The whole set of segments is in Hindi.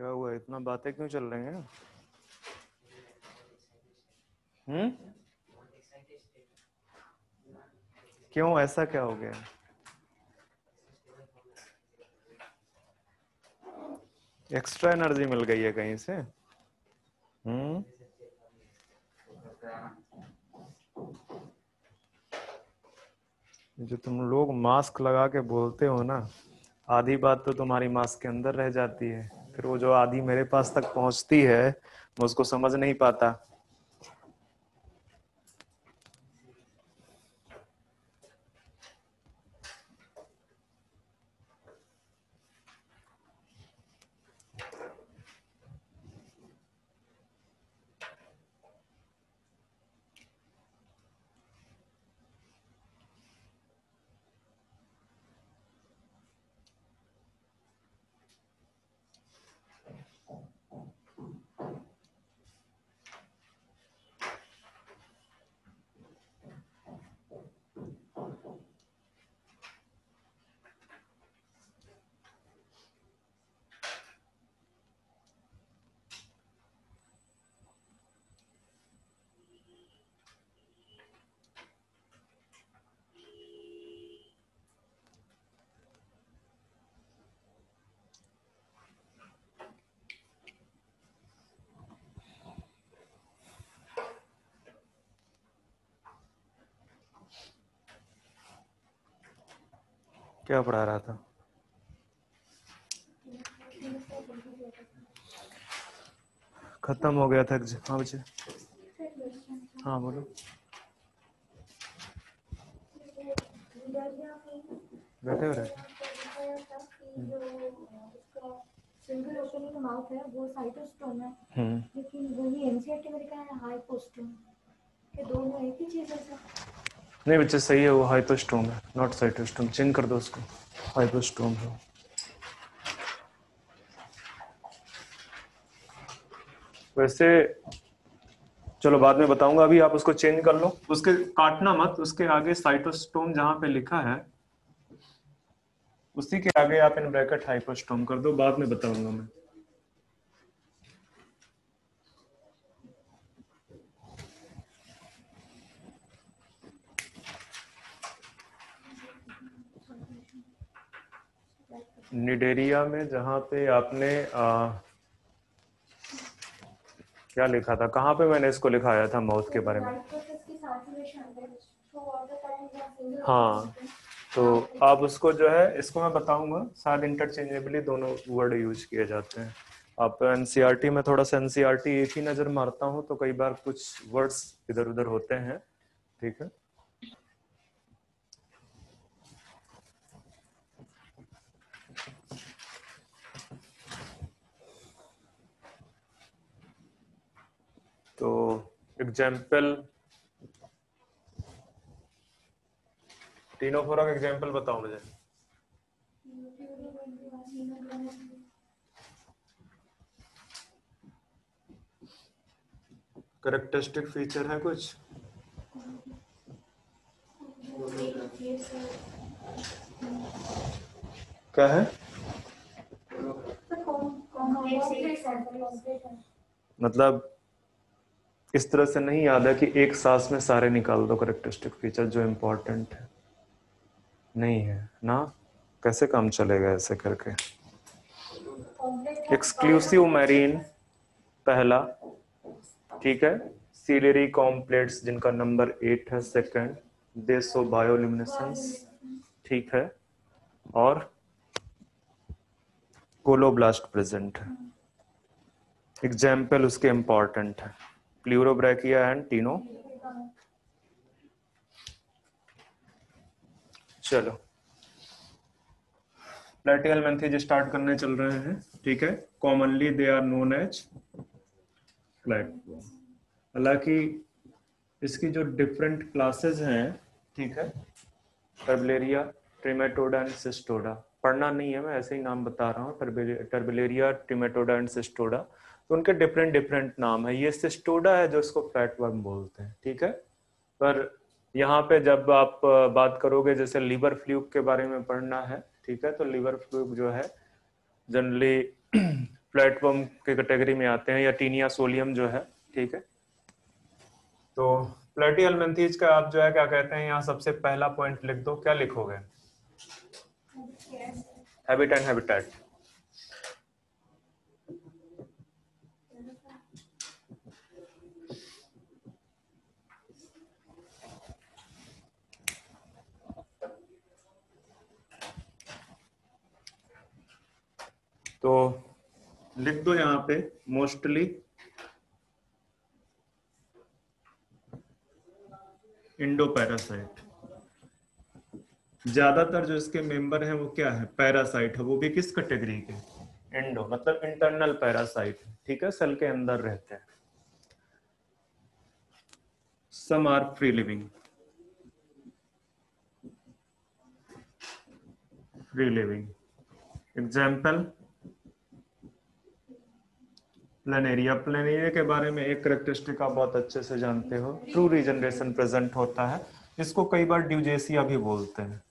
क्या हुआ, इतना बातें क्यों चल रही हैं? क्यों, ऐसा क्या हो गया? एक्स्ट्रा एनर्जी मिल गई है कहीं से? जो तुम लोग मास्क लगा के बोलते हो ना, आधी बात तो तुम्हारी मास्क के अंदर रह जाती है, फिर वो जो आधी मेरे पास तक पहुंचती है मैं उसको समझ नहीं पाता। क्या पढ़ा रहा था? खत्म हो गया था। हाँ बच्चे, हाँ बोलो। बैठे हो रहे? सिंगल ओपनिंग माउथ है वो साइटोस्टोम है, लेकिन वही एनसीईआरटी में लिखा है हाइपोस्टोम। के दोनों एक ही चीज है सर? नहीं बच्चे, सही है, वो हाइपोस्टोम है, नॉट साइटोस्टोम। चेंज कर दो उसको, हाइपोस्टोम है। वैसे चलो बाद में बताऊंगा, अभी आप उसको चेंज कर लो, उसके काटना मत, उसके आगे साइटोस्टोम जहां पे लिखा है उसी के आगे आप इन ब्रैकेट हाइपोस्टोम कर दो, बाद में बताऊंगा मैं। निडेरिया में जहां पे आपने क्या लिखा था, कहाँ पे मैंने इसको लिखाया था माउथ के बारे में? हाँ, तो आप उसको जो है, इसको मैं बताऊंगा, शायद इंटरचेंजेबली दोनों वर्ड यूज किए जाते हैं। आप एनसीईआरटी में थोड़ा सा एनसीईआरटी एक ही नजर मारता हूँ तो कई बार कुछ वर्ड्स इधर उधर होते हैं, ठीक है। तो एग्जाम्पल, तीनों फोरा का एग्जाम्पल बताओ मुझे। कैरेक्टरिस्टिक फीचर है कुछ? क्या है? मतलब इस तरह से नहीं याद है कि एक सांस में सारे निकाल दो कैरेक्टरिस्टिक फीचर जो इम्पोर्टेंट है, नहीं है ना। कैसे काम चलेगा ऐसे करके? एक्सक्लूसिव मैरीन पहला, ठीक है। सीलरी कॉम्प्लेट्स जिनका नंबर 8 है सेकंड, देसो बायोल्यूमिनेसेंस, ठीक है। और कोलोब्लास्ट प्रेजेंट है। एग्जाम्पल उसके इंपॉर्टेंट है, प्लूरोब्रैकिया एंड टीनो। चलो प्लेटिकल मेंथेज स्टार्ट करने चल रहे हैं, ठीक है। Commonly they are known as flatworm. हालांकि इसकी जो डिफरेंट क्लासेस हैं, ठीक है, टर्बलेरिया, ट्रिमेटोडा एंड सिस्टोडा, पढ़ना नहीं है, मैं ऐसे ही नाम बता रहा हूँ। टर्बलेरिया, ट्रिमेटोडा एंड सिस्टोडा, तो उनके डिफरेंट डिफरेंट नाम है। ये सिस्टोडा है जो इसको फ्लैटवर्म बोलते हैं, ठीक है। पर यहाँ पे जब आप बात करोगे, जैसे लीवर फ्लूक के बारे में पढ़ना है, ठीक है, तो लीवर फ्लूक जो है जनरली फ्लैटवर्म के कैटेगरी में आते हैं, या टीनिया सोलियम जो है, ठीक है। तो प्लेटिहेल्मिन्थीज का आप जो है क्या कहते हैं, यहाँ सबसे पहला पॉइंट लिख दो, क्या लिखोगे? Habit and habitat. तो लिख दो यहाँ पे मोस्टली इंडो पैरासाइट। ज्यादातर जो इसके मेंबर हैं वो क्या है? पैरासाइट है। वो भी किस कैटेगरी के? इंडो, मतलब इंटरनल पैरासाइट, ठीक है, सेल के अंदर रहते हैं। Some are free living, free living. Example planaria. Planaria के बारे में एक करेक्टरिस्टिक आप बहुत अच्छे से जानते हो, ट्रू रीजनरेशन प्रेजेंट होता है। इसको कई बार ड्यूजेसिया भी बोलते हैं।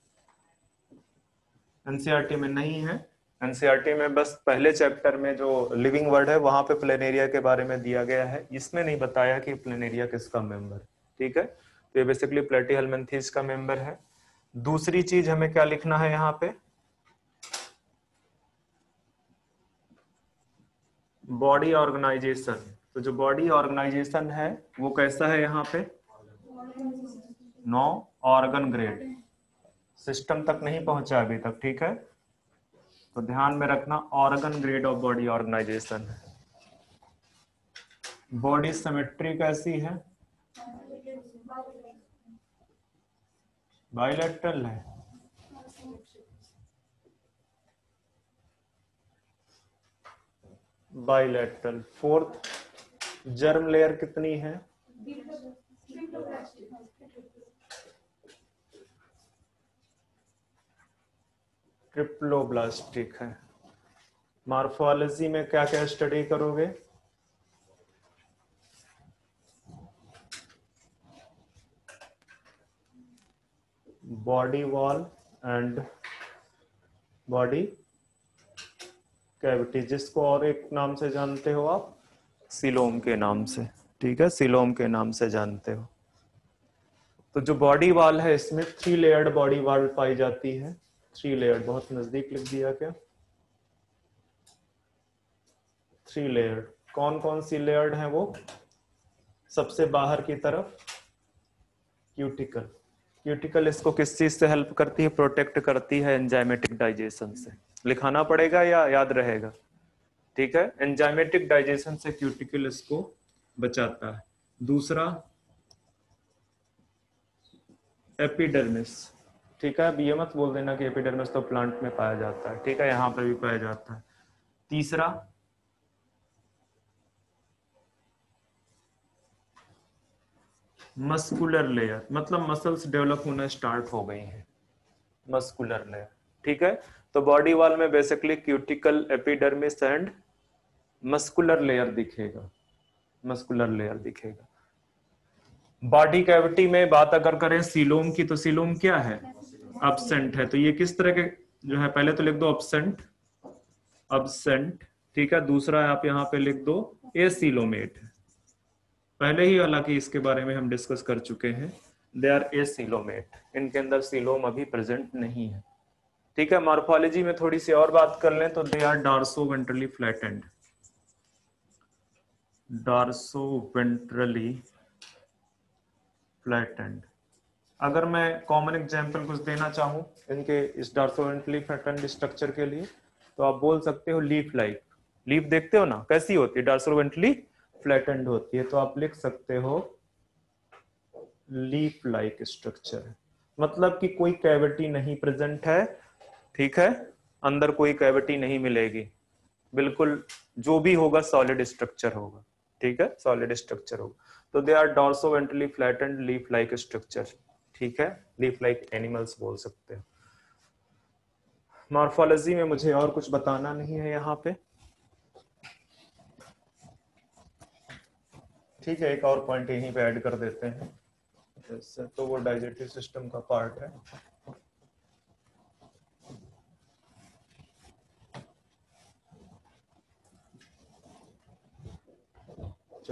एनसीईआरटी में नहीं है। एनसीईआरटी में बस पहले चैप्टर में जो लिविंग वर्ड है वहां पे प्लेनेरिया के बारे में दिया गया है, इसमें नहीं बताया कि प्लेनेरिया किसका मेंबर, ठीक है। तो ये बेसिकली प्लेटिहेल्मिन्थीज का मेंबर है। दूसरी चीज हमें क्या लिखना है यहाँ पे? Body organisation. तो जो बॉडी ऑर्गेनाइजेशन है वो कैसा है यहाँ पे? नो ऑर्गन ग्रेड, सिस्टम तक नहीं पहुंचा अभी तक, ठीक है। तो ध्यान में रखना organ grade of body organisation है। बॉडी सिमेट्री कैसी है? बाइलेटरल है। बाइलेटरल। फोर्थ, जर्म लेयर कितनी है? ट्रिप्लोब्लास्टिक है। मॉर्फोलॉजी में क्या क्या स्टडी करोगे? Body wall and body cavity, जिसको और एक नाम से जानते हो आप, सीलोम के नाम से, ठीक है, सीलोम के नाम से जानते हो। तो जो बॉडी वॉल है इसमें 3 लेयर्ड बॉडी वॉल पाई जाती है। 3 लेयर्ड, बहुत नजदीक लिख दिया क्या? 3 लेयर्ड। कौन कौन सी लेयर्ड है वो? सबसे बाहर की तरफ क्यूटिकल। क्यूटिकल इसको किस चीज से हेल्प करती है? प्रोटेक्ट करती है एंजाइमेटिक डाइजेशन से। लिखाना पड़ेगा या याद रहेगा? ठीक है, एंजाइमेटिक डाइजेशन से क्यूटिकल इसको बचाता है। दूसरा एपिडर्मिस, ठीक है। अब ये मत बोल देना कि एपिडर्मिस तो प्लांट में पाया जाता है, ठीक है, यहां पर भी पाया जाता है। तीसरा मस्कुलर लेयर, मतलब मसल्स डेवलप होना स्टार्ट हो गई हैं, मस्कुलर लेयर, ठीक है। तो बॉडी वॉल में basically cuticle, epidermis and muscular layer दिखेगा, मस्कुलर लेयर दिखेगा। बॉडी कैविटी में बात अगर करें सीलोम की, तो सीलोम क्या है? अब्सेंट है। तो ये किस तरह के जो है, पहले तो लिख दो अब्सेंट, अब्सेंट, ठीक है। दूसरा आप यहाँ पे लिख दो एसीलोमेट। पहले ही हालांकि इसके बारे में हम डिस्कस कर चुके हैं, दे आर एसीलोमेट, इनके अंदर सीलोम अभी प्रेजेंट नहीं है, ठीक है। मॉर्फोलॉजी में थोड़ी सी और बात कर लें तो they are dorsoventrally flattened, डॉर्सोवेंट्रली flattened. अगर मैं कॉमन एग्जांपल कुछ देना चाहूं इनके इस डॉर्सोवेंट्रली फ्लैटेंड स्ट्रक्चर के लिए, तो आप बोल सकते हो लीफ लाइक। लीफ देखते हो ना कैसी होती है? डॉर्सोवेंट्रली फ्लैटेंड होती है। तो आप लिख सकते हो लीफ लाइक स्ट्रक्चर, मतलब कि कोई कैविटी नहीं प्रेजेंट है, ठीक है, अंदर कोई कैविटी नहीं मिलेगी, बिल्कुल जो भी होगा सॉलिड स्ट्रक्चर होगा, ठीक है, सॉलिड स्ट्रक्चर होगा। तो they are dorsoventrally flattened leaf like structure, ठीक है, लीफ लाइक एनिमल्स बोल सकते हैं। मॉर्फोलॉजी में मुझे और कुछ बताना नहीं है यहाँ पे, ठीक है। एक और पॉइंट यहीं पे ऐड कर देते हैं, तो वो डाइजेस्टिव सिस्टम का पार्ट है।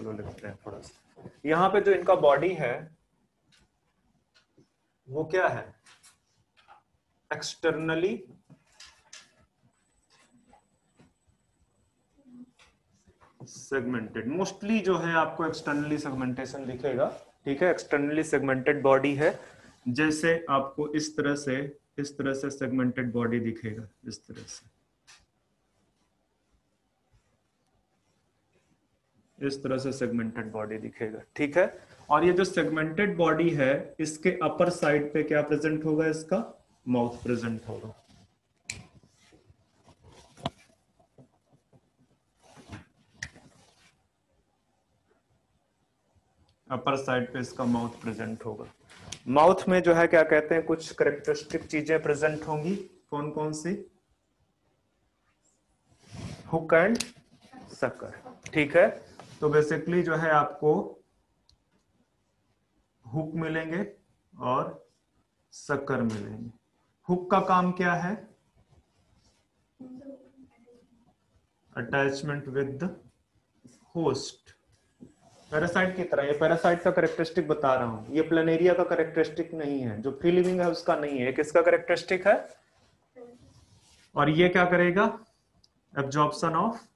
चलो लिखते हैं थोड़ा सा। यहाँ पे जो इनका बॉडी है वो क्या है, एक्सटर्नली सेगमेंटेड। मोस्टली जो है आपको एक्सटर्नली सेगमेंटेशन दिखेगा, ठीक है। एक्सटर्नली सेगमेंटेड बॉडी है, जैसे आपको इस तरह से सेगमेंटेड बॉडी दिखेगा, इस तरह से, इस तरह से सेगमेंटेड बॉडी दिखेगा, ठीक है। और ये जो सेगमेंटेड बॉडी है इसके अपर साइड पे क्या प्रेजेंट होगा, इसका माउथ प्रेजेंट होगा। अपर साइड पे इसका माउथ प्रेजेंट होगा। माउथ में जो है क्या कहते हैं, कुछ करेक्टरिस्टिक चीजें प्रेजेंट होंगी। कौन कौन सी, हुक एंड सकर, ठीक है। तो बेसिकली जो है आपको हुक मिलेंगे और सकर मिलेंगे। हुक का काम क्या है, attachment with the host, parasite की तरह। ये पैरासाइट का करेक्टरिस्टिक बता रहा हूं, ये प्लेनेरिया का करेक्टरिस्टिक नहीं है, जो फ्री लिविंग है उसका नहीं है, किसका करेक्टरिस्टिक है। और ये क्या करेगा, एब्जॉर्प्शन ऑफ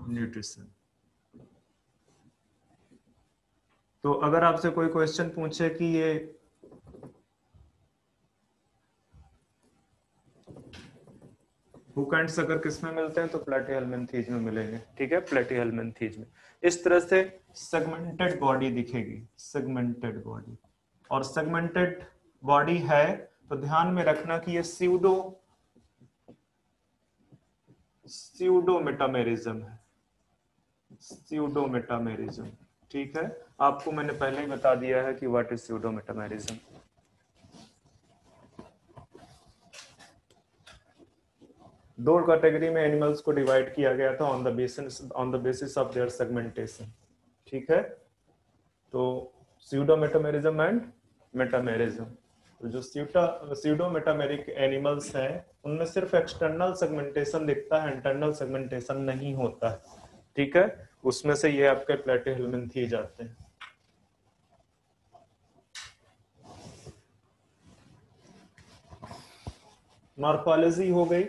न्यूट्रिशन। तो अगर आपसे कोई क्वेश्चन पूछे कि ये हुक एंड सकर किस में मिलते हैं, तो प्लेटीहेल्मिन्थीज में मिलेंगे, ठीक है, प्लेटीहेल्मिन्थीज में। इस तरह से सेगमेंटेड बॉडी दिखेगी, सेगमेंटेड बॉडी। और सेगमेंटेड बॉडी है तो ध्यान में रखना कि ये स्यूडोमेटामेरिज्म है, स्यूडोमेटामेरिज्म, ठीक है। आपको मैंने पहले ही बता दिया है कि व्हाट इज स्यूडोमेटामेरिज्म। दो कैटेगरी में एनिमल्स को डिवाइड किया गया था on the basis of their segmentation, ठीक है। तो स्यूडोमेटामेरिज्म एंड मेटामेरिज्म। तो जो स्यूडोमेटामेरिक एनिमल्स हैं उनमें सिर्फ एक्सटर्नल सेगमेंटेशन दिखता है, इंटरनल सेगमेंटेशन नहीं होता है, ठीक है। उसमें से ये आपके प्लेटीहेल्मिन्थीज आते हैं। मॉर्फोलॉजी हो गई।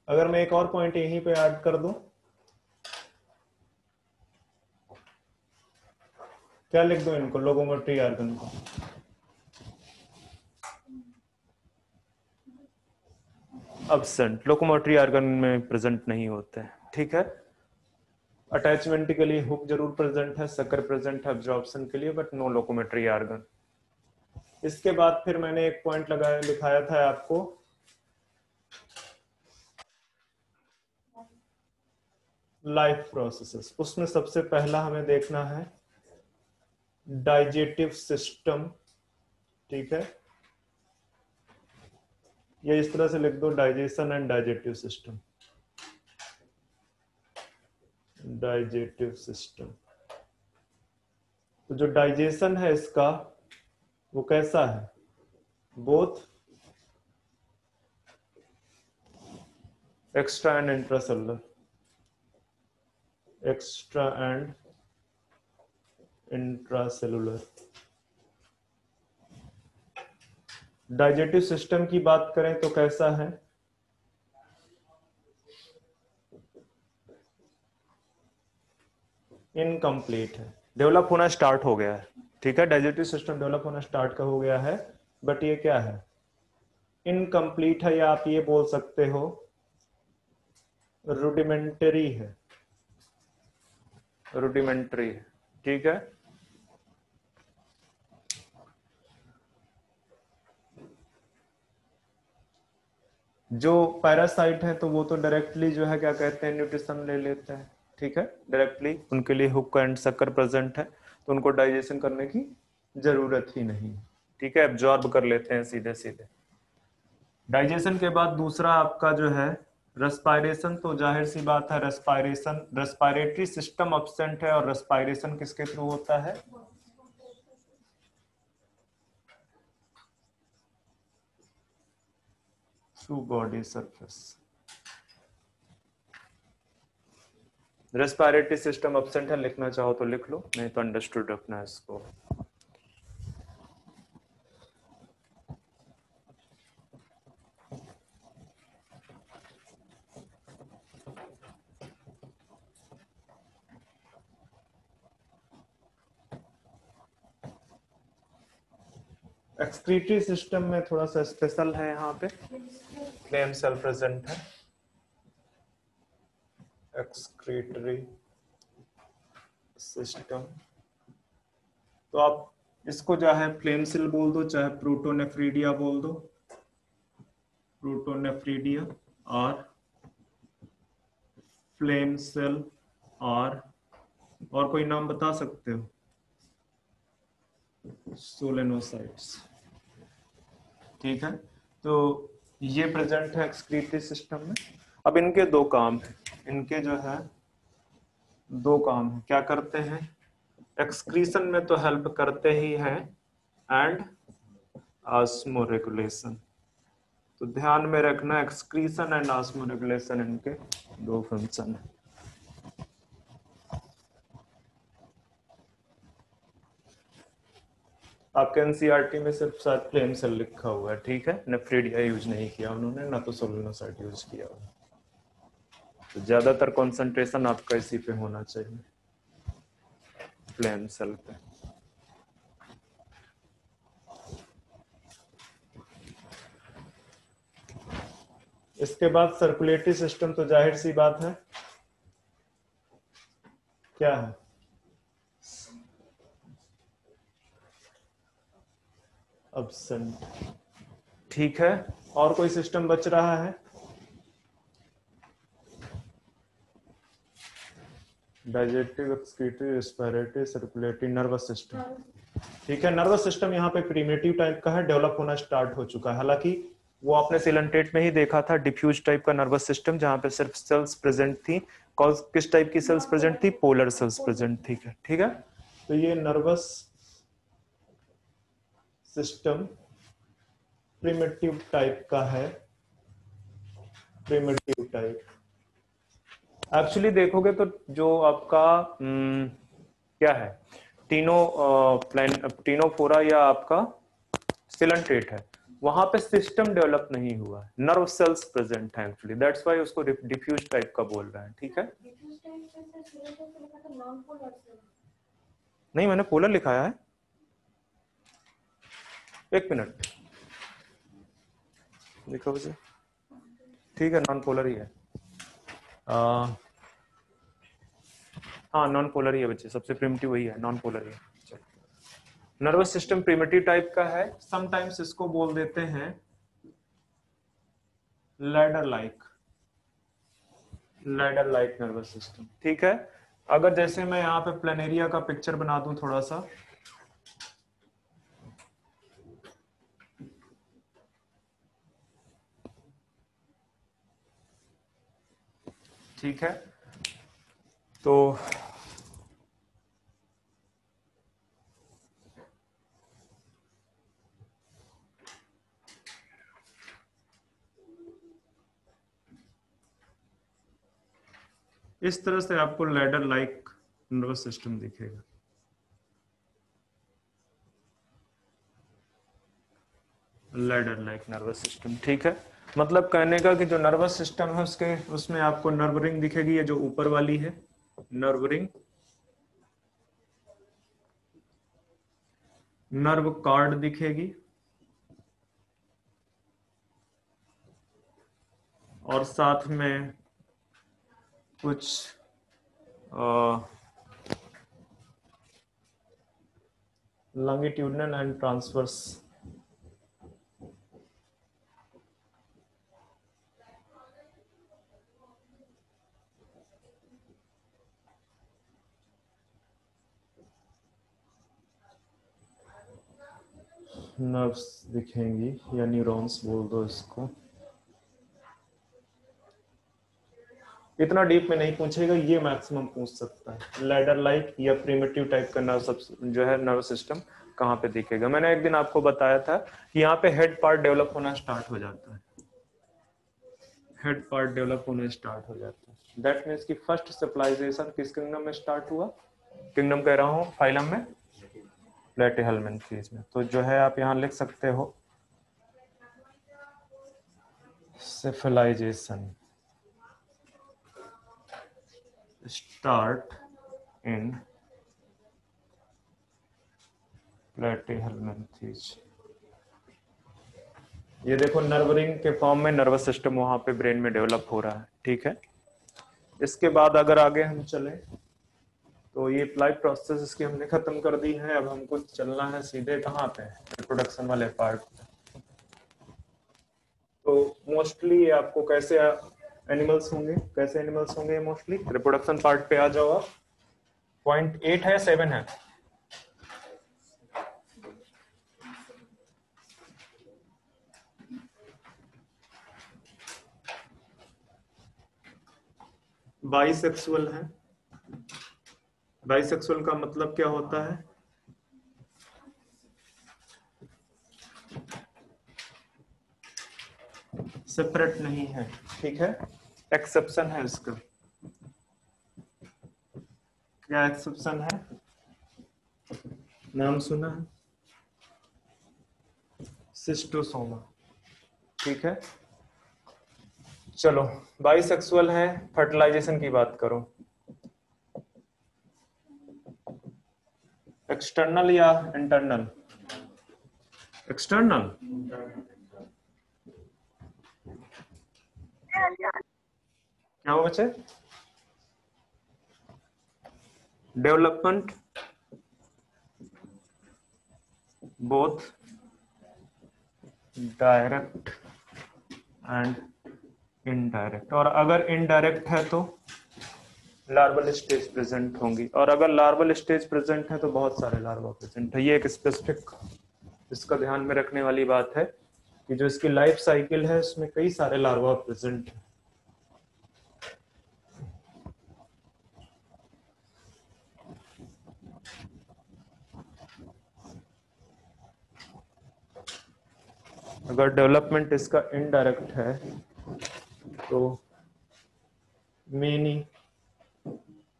अगर मैं एक और पॉइंट यहीं पे ऐड कर दूं, क्या लिख दो इनको, लोकोमोटरी ऑर्गन को, अब्सेंट, लोकोमोटरी ऑर्गन में प्रेजेंट नहीं होते हैं, ठीक है। अटैचमेंट के लिए हुक जरूर प्रेजेंट है, सकर प्रेजेंट है एब्जॉर्प्शन के लिए, बट नो लोकोमोटरी ऑर्गन। इसके बाद फिर मैंने एक पॉइंट लगाया, लिखाया था आपको, लाइफ प्रोसेसेस। उसमें सबसे पहला हमें देखना है डाइजेटिव सिस्टम, ठीक है। ये इस तरह से लिख दो, digestion and digestive system, digestive system. तो जो डाइजेशन है इसका वो कैसा है, both extra and intracellular, extra and intracellular. Digestive system की बात करें तो कैसा है, इनकम्प्लीट है, डेवलप होना स्टार्ट हो गया है, ठीक है। डाइजेटिव सिस्टम डेवलप होना स्टार्ट का हो गया है, बट ये क्या है, इनकम्प्लीट है, या आप ये बोल सकते हो रूडिमेंटरी है, रूडिमेंटरी है, ठीक है। जो पैरासाइट है तो वो तो डायरेक्टली जो है क्या कहते हैं, न्यूट्रिशन ले लेते हैं, ठीक है, डायरेक्टली। उनके लिए हुक एंड सकर प्रेजेंट है तो उनको डाइजेशन करने की जरूरत ही नहीं, ठीक है, एब्जॉर्ब कर लेते हैं सीधे सीधे। डाइजेशन के बाद दूसरा आपका जो है रेस्पायरेशन। तो जाहिर सी बात है रेस्पायरेशन, रेस्पायरेटरी सिस्टम एब्सेंट है, और रेस्पायरेशन किसके थ्रू होता है, through body surface. Respiratory system absent है, लिखना चाहो तो लिख लो, नहीं तो अंडरस्टूड रखना है इसको। एक्सक्रीटरी सिस्टम में थोड़ा सा स्पेशल है, यहाँ पे फ्लेम सेल प्रेजेंट है। एक्सक्रीटरी सिस्टम, तो आप इसको चाहे फ्लेम सेल बोल दो, चाहे प्रोटोनेफ्रीडिया बोल दो, प्रोटोनेफ्रीडिया और फ्लेम सेल, और कोई नाम बता सकते हो? सोलेनोसाइट्स, ठीक है। तो ये प्रेजेंट है एक्सक्रीटरी सिस्टम में। अब इनके दो काम हैं, इनके जो है दो काम हैं। क्या करते हैं? एक्सक्रीशन में तो हेल्प करते ही हैं, एंड ऑस्मो रेगुलेशन। तो ध्यान में रखना, एक्सक्रीशन एंड ऑस्मो रेगुलेशन इनके दो फंक्शन है। आपके एनसीईआरटी में सिर्फ शायद फ्लेम सेल लिखा हुआ है, ठीक है, नेफ्रीडिया यूज नहीं किया उन्होंने, ना तो सोलेनोसाइट यूज किया हुआ। तो ज्यादातर कंसंट्रेशन आपका इसी पे होना चाहिए, फ्लेम सेल पे। इसके बाद सर्कुलेटरी सिस्टम, तो जाहिर सी बात है क्या है, एब्सेंट, ठीक है। और कोई सिस्टम बच रहा है? Digestive, excretory, respiratory, circulatory, nervous system, ठीक है। नर्वस सिस्टम यहाँ पे प्रिमिटिव टाइप का है, डेवलप होना स्टार्ट हो चुका है। हालांकि वो आपने सिलेंटेट में ही देखा था, डिफ्यूज टाइप का नर्वस सिस्टम, जहां पे सिर्फ सेल्स प्रेजेंट थी। किस टाइप की सेल्स प्रेजेंट थी? पोलर सेल्स प्रेजेंट थी, ठीक है। तो ये नर्वस सिस्टम प्रिमिटिव टाइप का है, प्रिमिटिव टाइप। एक्चुअली देखोगे तो जो आपका क्या है, टीनोफोरा या आपका सिलेंट्रेट है, वहां पे सिस्टम डेवलप नहीं हुआ है, नर्व सेल्स प्रेजेंट है एक्चुअली, दैट्स व्हाई उसको डिफ्यूज टाइप का बोल रहे हैं, ठीक है। नहीं, मैंने पोलर लिखाया है, एक मिनट देखो मुझे, ठीक है, नॉन पोलर ही है। हाँ, नॉन पोलर ही है बच्चे, सबसे प्रिमिटिव वही है, नॉन पोलर ही है। नर्वस सिस्टम प्रिमिटिव टाइप का है, समटाइम्स इसको बोल देते हैं लैडर लाइक नर्वस सिस्टम, ठीक है। अगर जैसे मैं यहाँ पे प्लेनेरिया का पिक्चर बना दूं थोड़ा सा, ठीक है, तो इस तरह से आपको लैडर लाइक नर्वस सिस्टम दिखेगा। लैडर लाइक नर्वस सिस्टम, ठीक है। मतलब कहने का कि जो नर्वस सिस्टम है उसके उसमें आपको नर्व रिंग दिखेगी, ये जो ऊपर वाली है नर्व रिंग, नर्व कार्ड दिखेगी, और साथ में कुछ लॉन्गिट्यूडनल एंड ट्रांसवर्स नर्व्स दिखेंगी, या न्यूरॉन्स बोल दो इसको। इतना डीप में नहीं पूछेगा, ये मैक्सिमम पूछ सकता है, लैडर लाइक या प्रिमिटिव टाइप का नर्व जो है नर्व सिस्टम कहाँ पे दिखेगा। मैंने एक दिन आपको बताया था कि यहाँ पे हेड पार्ट डेवलप होना स्टार्ट हो जाता है, हेड पार्ट डेवलप होना स्टार्ट हो जाता है, दैट मीन्स कि फर्स्ट स्टेबलाइजेशन किस किंगडम में स्टार्ट हुआ, किंगडम कह रहा हूँ फाइलम में, प्लेटिहेल्मिन्थीज में। तो जो है आप यहाँ लिख सकते हो सिविलाइजेशन स्टार्ट इन प्लेटिहेल्मिन्थीज। ये देखो नर्व रिंग के फॉर्म में नर्वस सिस्टम वहां पे ब्रेन में डेवलप हो रहा है, ठीक है। इसके बाद अगर आगे हम चलें तो ये अप्लाइड प्रोसेस इसकी हमने खत्म कर दी है। अब हमको चलना है सीधे कहाँ पे, रिप्रोडक्शन वाले पार्ट पे। तो मोस्टली आपको कैसे एनिमल्स होंगे मोस्टली, रिप्रोडक्शन पार्ट पे आ जाओ आप। 0.8 है 7 है, बाइसेक्सुअल है। बाइसेक्सुअल का मतलब क्या होता है, सेपरेट नहीं है, ठीक है। एक्सेप्शन है इसका, क्या एक्सेप्शन है, नाम सुना है, सिस्टोसोमा, ठीक है। चलो बाइसेक्सुअल है, फर्टिलाइजेशन की बात करो, एक्सटर्नल या इंटरनल, एक्सटर्नल, क्या हो बच्चे, development both direct and indirect, और अगर इनडायरेक्ट है तो लार्वल स्टेज प्रेजेंट होंगी, और अगर लार्वल स्टेज प्रेजेंट है तो बहुत सारे लार्वा प्रेजेंट है। ये एक स्पेसिफिक इसका ध्यान में रखने वाली बात है कि जो इसकी लाइफ साइकिल है उसमें कई सारे लार्वा प्रेजेंट है। अगर डेवलपमेंट इसका इनडायरेक्ट है तो मेनी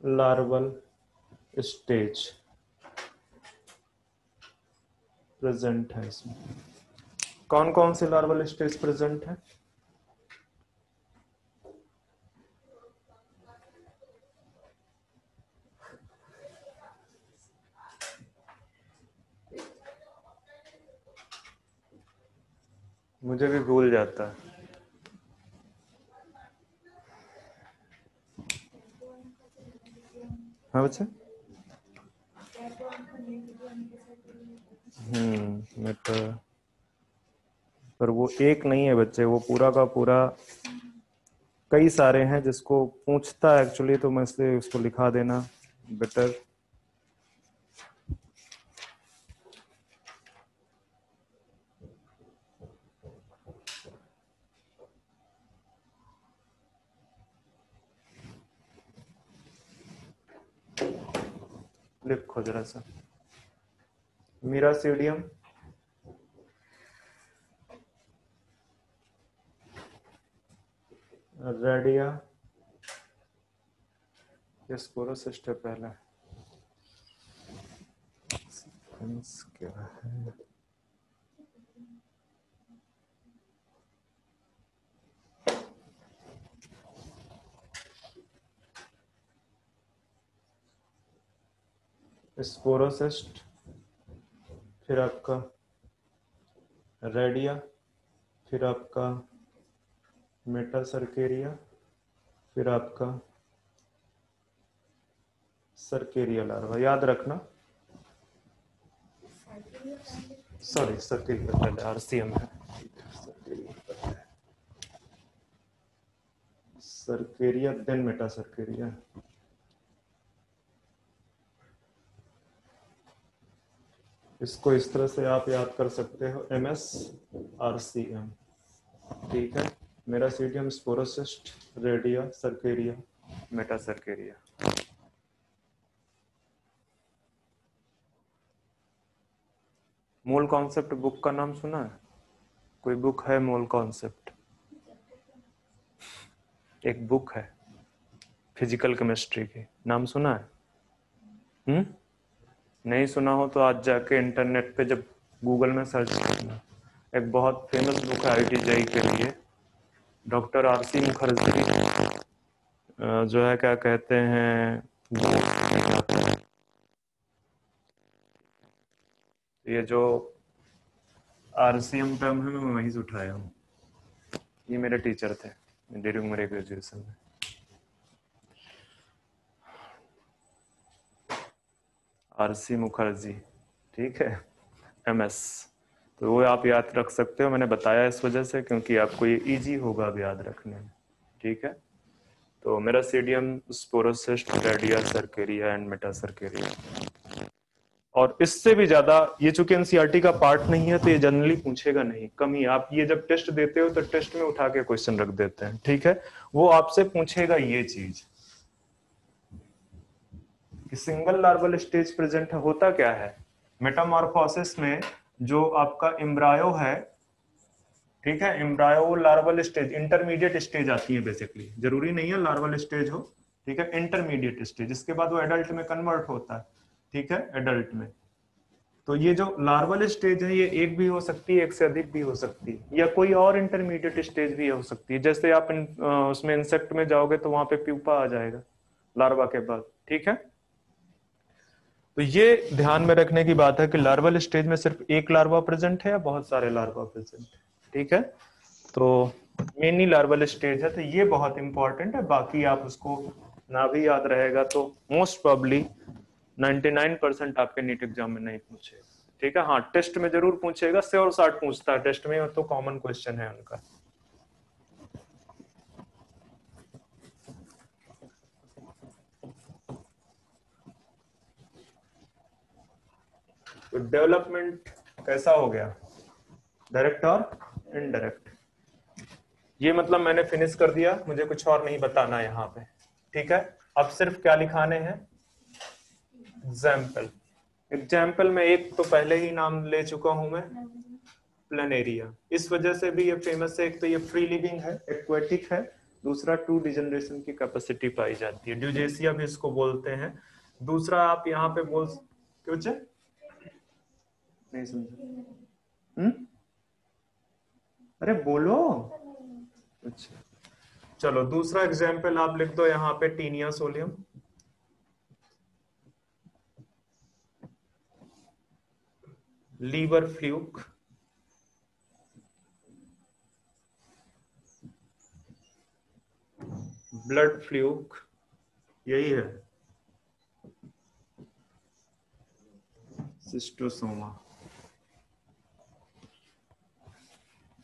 लार्वल स्टेज प्रेजेंट है इसमें। कौन कौन से लार्वल स्टेज प्रेजेंट है, मुझे भी भूल जाता है। हाँ बच्चे, मेटर, पर वो एक नहीं है बच्चे, वो पूरा का पूरा कई सारे हैं। जिसको पूछता है एक्चुअली तो मैं से उसको लिखा देना बेटर। लिखो जरा सा, मीरासीडियम, रेडिया, ये स्पोरोसिस्ट है पहला, क्या है, स्पोरोसिस्ट, फिर आपका रेडिया, फिर आपका मेटासर्केरिया, फिर आपका सर्केरिया लार्वा। याद रखना, सॉरी सर्केरिया पहले, आरसीएम है, सर्केरिया देन मेटासर्केरिया। इसको इस तरह से आप याद कर सकते हो, MS RCM, ठीक है। Miracidium, sporocyst, redia, cercaria, metacercaria. Mole concept book का नाम सुना है, कोई बुक है मोल कॉन्सेप्ट, एक बुक है फिजिकल केमिस्ट्री की, नाम सुना है? नहीं सुना हो तो आज जाके इंटरनेट पे जब गूगल में सर्च करना, एक बहुत फेमस बुक है IIT-JEE के लिए, डॉक्टर RC मुखर्जी जो है क्या कहते हैं, ये जो RCM टर्म है मैं वहीं से उठाया हूँ, ये मेरे टीचर थे ड्यूरिंग मेरे ग्रेजुएशन में। RC मुखर्जी, ठीक है, MS, तो वो आप याद रख सकते हो, मैंने बताया इस वजह से क्योंकि आपको ये इजी होगा अब याद रखने में, ठीक है। तो miracidium sporocyst, redia, cercaria and metacercaria. और इससे भी ज्यादा ये चूंकि एनसीईआरटी का पार्ट नहीं है तो ये जनरली पूछेगा नहीं, कम ही, आप ये जब टेस्ट देते हो तो टेस्ट में उठा के क्वेश्चन रख देते हैं, ठीक है। वो आपसे पूछेगा ये चीज कि सिंगल लार्वल स्टेज प्रेजेंट होता क्या है मेटामॉर्फोसिस में, जो आपका एम्ब्रायो है, ठीक है, embryo larval stage, intermediate stage आती है बेसिकली, जरूरी नहीं है लार्वल स्टेज हो, ठीक है, इंटरमीडिएट स्टेज, इसके बाद वो एडल्ट में कन्वर्ट होता है, ठीक है, एडल्ट में। तो ये जो लार्वल स्टेज है ये एक भी हो सकती है, एक से अधिक भी हो सकती है, या कोई और इंटरमीडिएट स्टेज भी हो सकती है, जैसे आप उसमें इंसेक्ट में जाओगे तो वहां पे प्यूपा आ जाएगा लार्वा के बाद, ठीक है। तो ये ध्यान में रखने की बात है कि लार्वल स्टेज में सिर्फ एक लार्वा प्रेजेंट है या बहुत सारे लार्वा प्रेजेंट है, ठीक है। तो मेनली लार्वल स्टेज है, तो ये बहुत इंपॉर्टेंट है, बाकी आप उसको ना भी याद रहेगा तो मोस्ट प्रोबेबली 99% आपके नीट एग्जाम में नहीं पूछेगा, ठीक है। हाँ, टेस्ट में जरूर पूछेगा, 100 और 60 पूछता है टेस्ट में, तो कॉमन क्वेश्चन है उनका। तो डेवलपमेंट कैसा हो गया, डायरेक्ट और इनडायरेक्ट, ये मतलब मैंने फिनिश कर दिया, मुझे कुछ और नहीं बताना यहाँ पे, ठीक है। अब सिर्फ क्या लिखाने हैं, एग्जाम्पल। एग्जाम्पल में एक तो पहले ही नाम ले चुका हूं मैं, प्लेनेरिया, इस वजह से भी ये फेमस है, एक तो ये फ्री लिविंग है, एक्वेटिक है, दूसरा 2 डिजनरेशन की कैपेसिटी पाई जाती है, ड्यूजेसिया भी इसको बोलते हैं। दूसरा आप यहाँ पे बोल, कुछ नहीं समझा, अरे बोलो, अच्छा चलो दूसरा एग्जाम्पल आप लिख दो यहाँ पे, taenia solium, liver fluke, blood fluke, यही है, सिस्टोसोमा।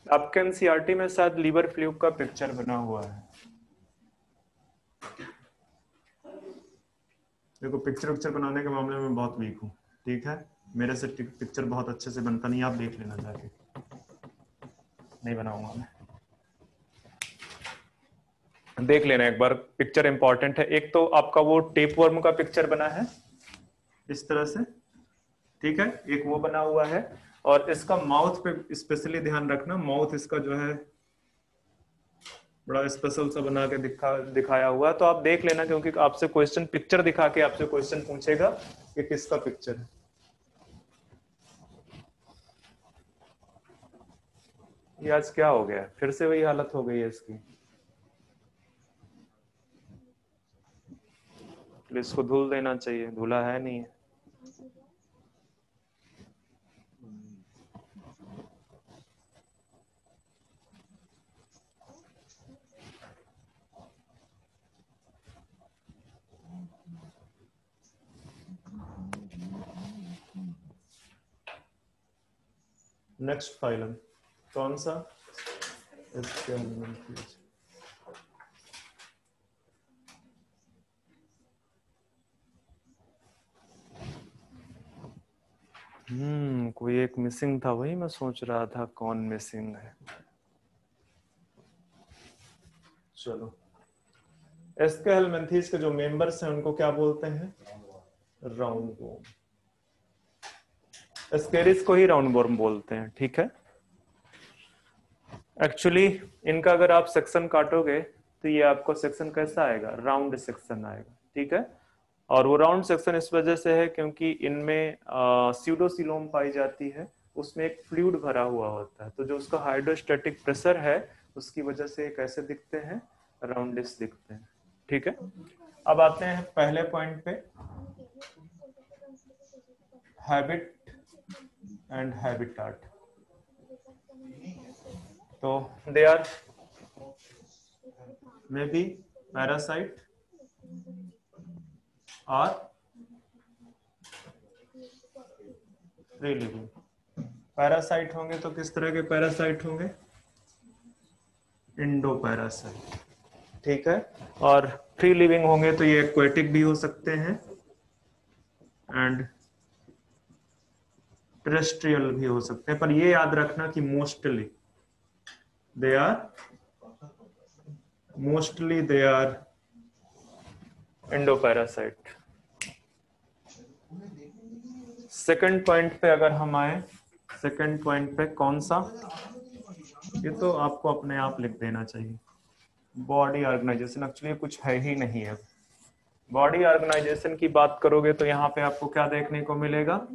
आपके एनसीईआरटी में शायद लीवर फ्लूक का पिक्चर बना हुआ है, देखो पिक्चर बनाने के मामले में बहुत वीक हूँ, ठीक है, मेरे से पिक्चर बहुत अच्छे से बनता नहीं, आप देख लेना जाके, नहीं बनाऊंगा मैं, देख लेना एक बार, पिक्चर इंपॉर्टेंट है। एक तो आपका वो टेप वर्म का पिक्चर बना है इस तरह से, ठीक है, एक वो बना हुआ है, और इसका माउथ पे स्पेशली ध्यान रखना, माउथ इसका जो है बड़ा स्पेशल सा बना के दिखाया हुआ है, तो आप देख लेना, क्योंकि आपसे क्वेश्चन पिक्चर दिखा के आपसे क्वेश्चन पूछेगा कि किसका पिक्चर है। ये आज क्या हो गया, फिर से वही हालत हो गई है इसकी, इसको धुल देना चाहिए, धुला है नहीं है। नेक्स्ट फाइलम कौन सा, कोई एक मिसिंग था, वही मैं सोच रहा था कौन मिसिंग है। चलो, एस्केहेलमिंथेस के जो मेंबर्स हैं उनको क्या बोलते हैं, राउंड वॉर्म, एस्केरिस को ही राउंड वॉर्म बोलते हैं, ठीक है। एक्चुअली इनका अगर आप सेक्शन काटोगे तो ये आपको सेक्शन कैसा आएगा, राउंड सेक्शन आएगा, ठीक है। और वो राउंड सेक्शन इस वजह से है क्योंकि इनमें स्यूडोसिलोम पाई जाती है, उसमें एक फ्लूइड भरा हुआ होता है, तो जो उसका हाइड्रोस्टैटिक प्रेशर है उसकी वजह से कैसे दिखते हैं, राउंडिश दिखते हैं, ठीक है। अब आते हैं पहले पॉइंट पे, हैबिट एंड हैबिटाट। तो they are may be parasite और फ्री लिविंग। पैरासाइट होंगे तो किस तरह के पैरासाइट होंगे, इंडो पैरासाइट, ठीक है। और फ्री लिविंग होंगे तो ये एक्वेटिक भी हो सकते हैं एंड टेरेस्ट्रियल भी हो सकते हैं, पर ये याद रखना कि mostly they are endoparasite. Second point पे अगर हम आए, सेकंड पॉइंट पे कौन सा, ये तो आपको अपने आप लिख देना चाहिए, बॉडी ऑर्गेनाइजेशन। एक्चुअली कुछ है ही नहीं है। बॉडी ऑर्गेनाइजेशन की बात करोगे तो यहाँ पे आपको क्या देखने को मिलेगा,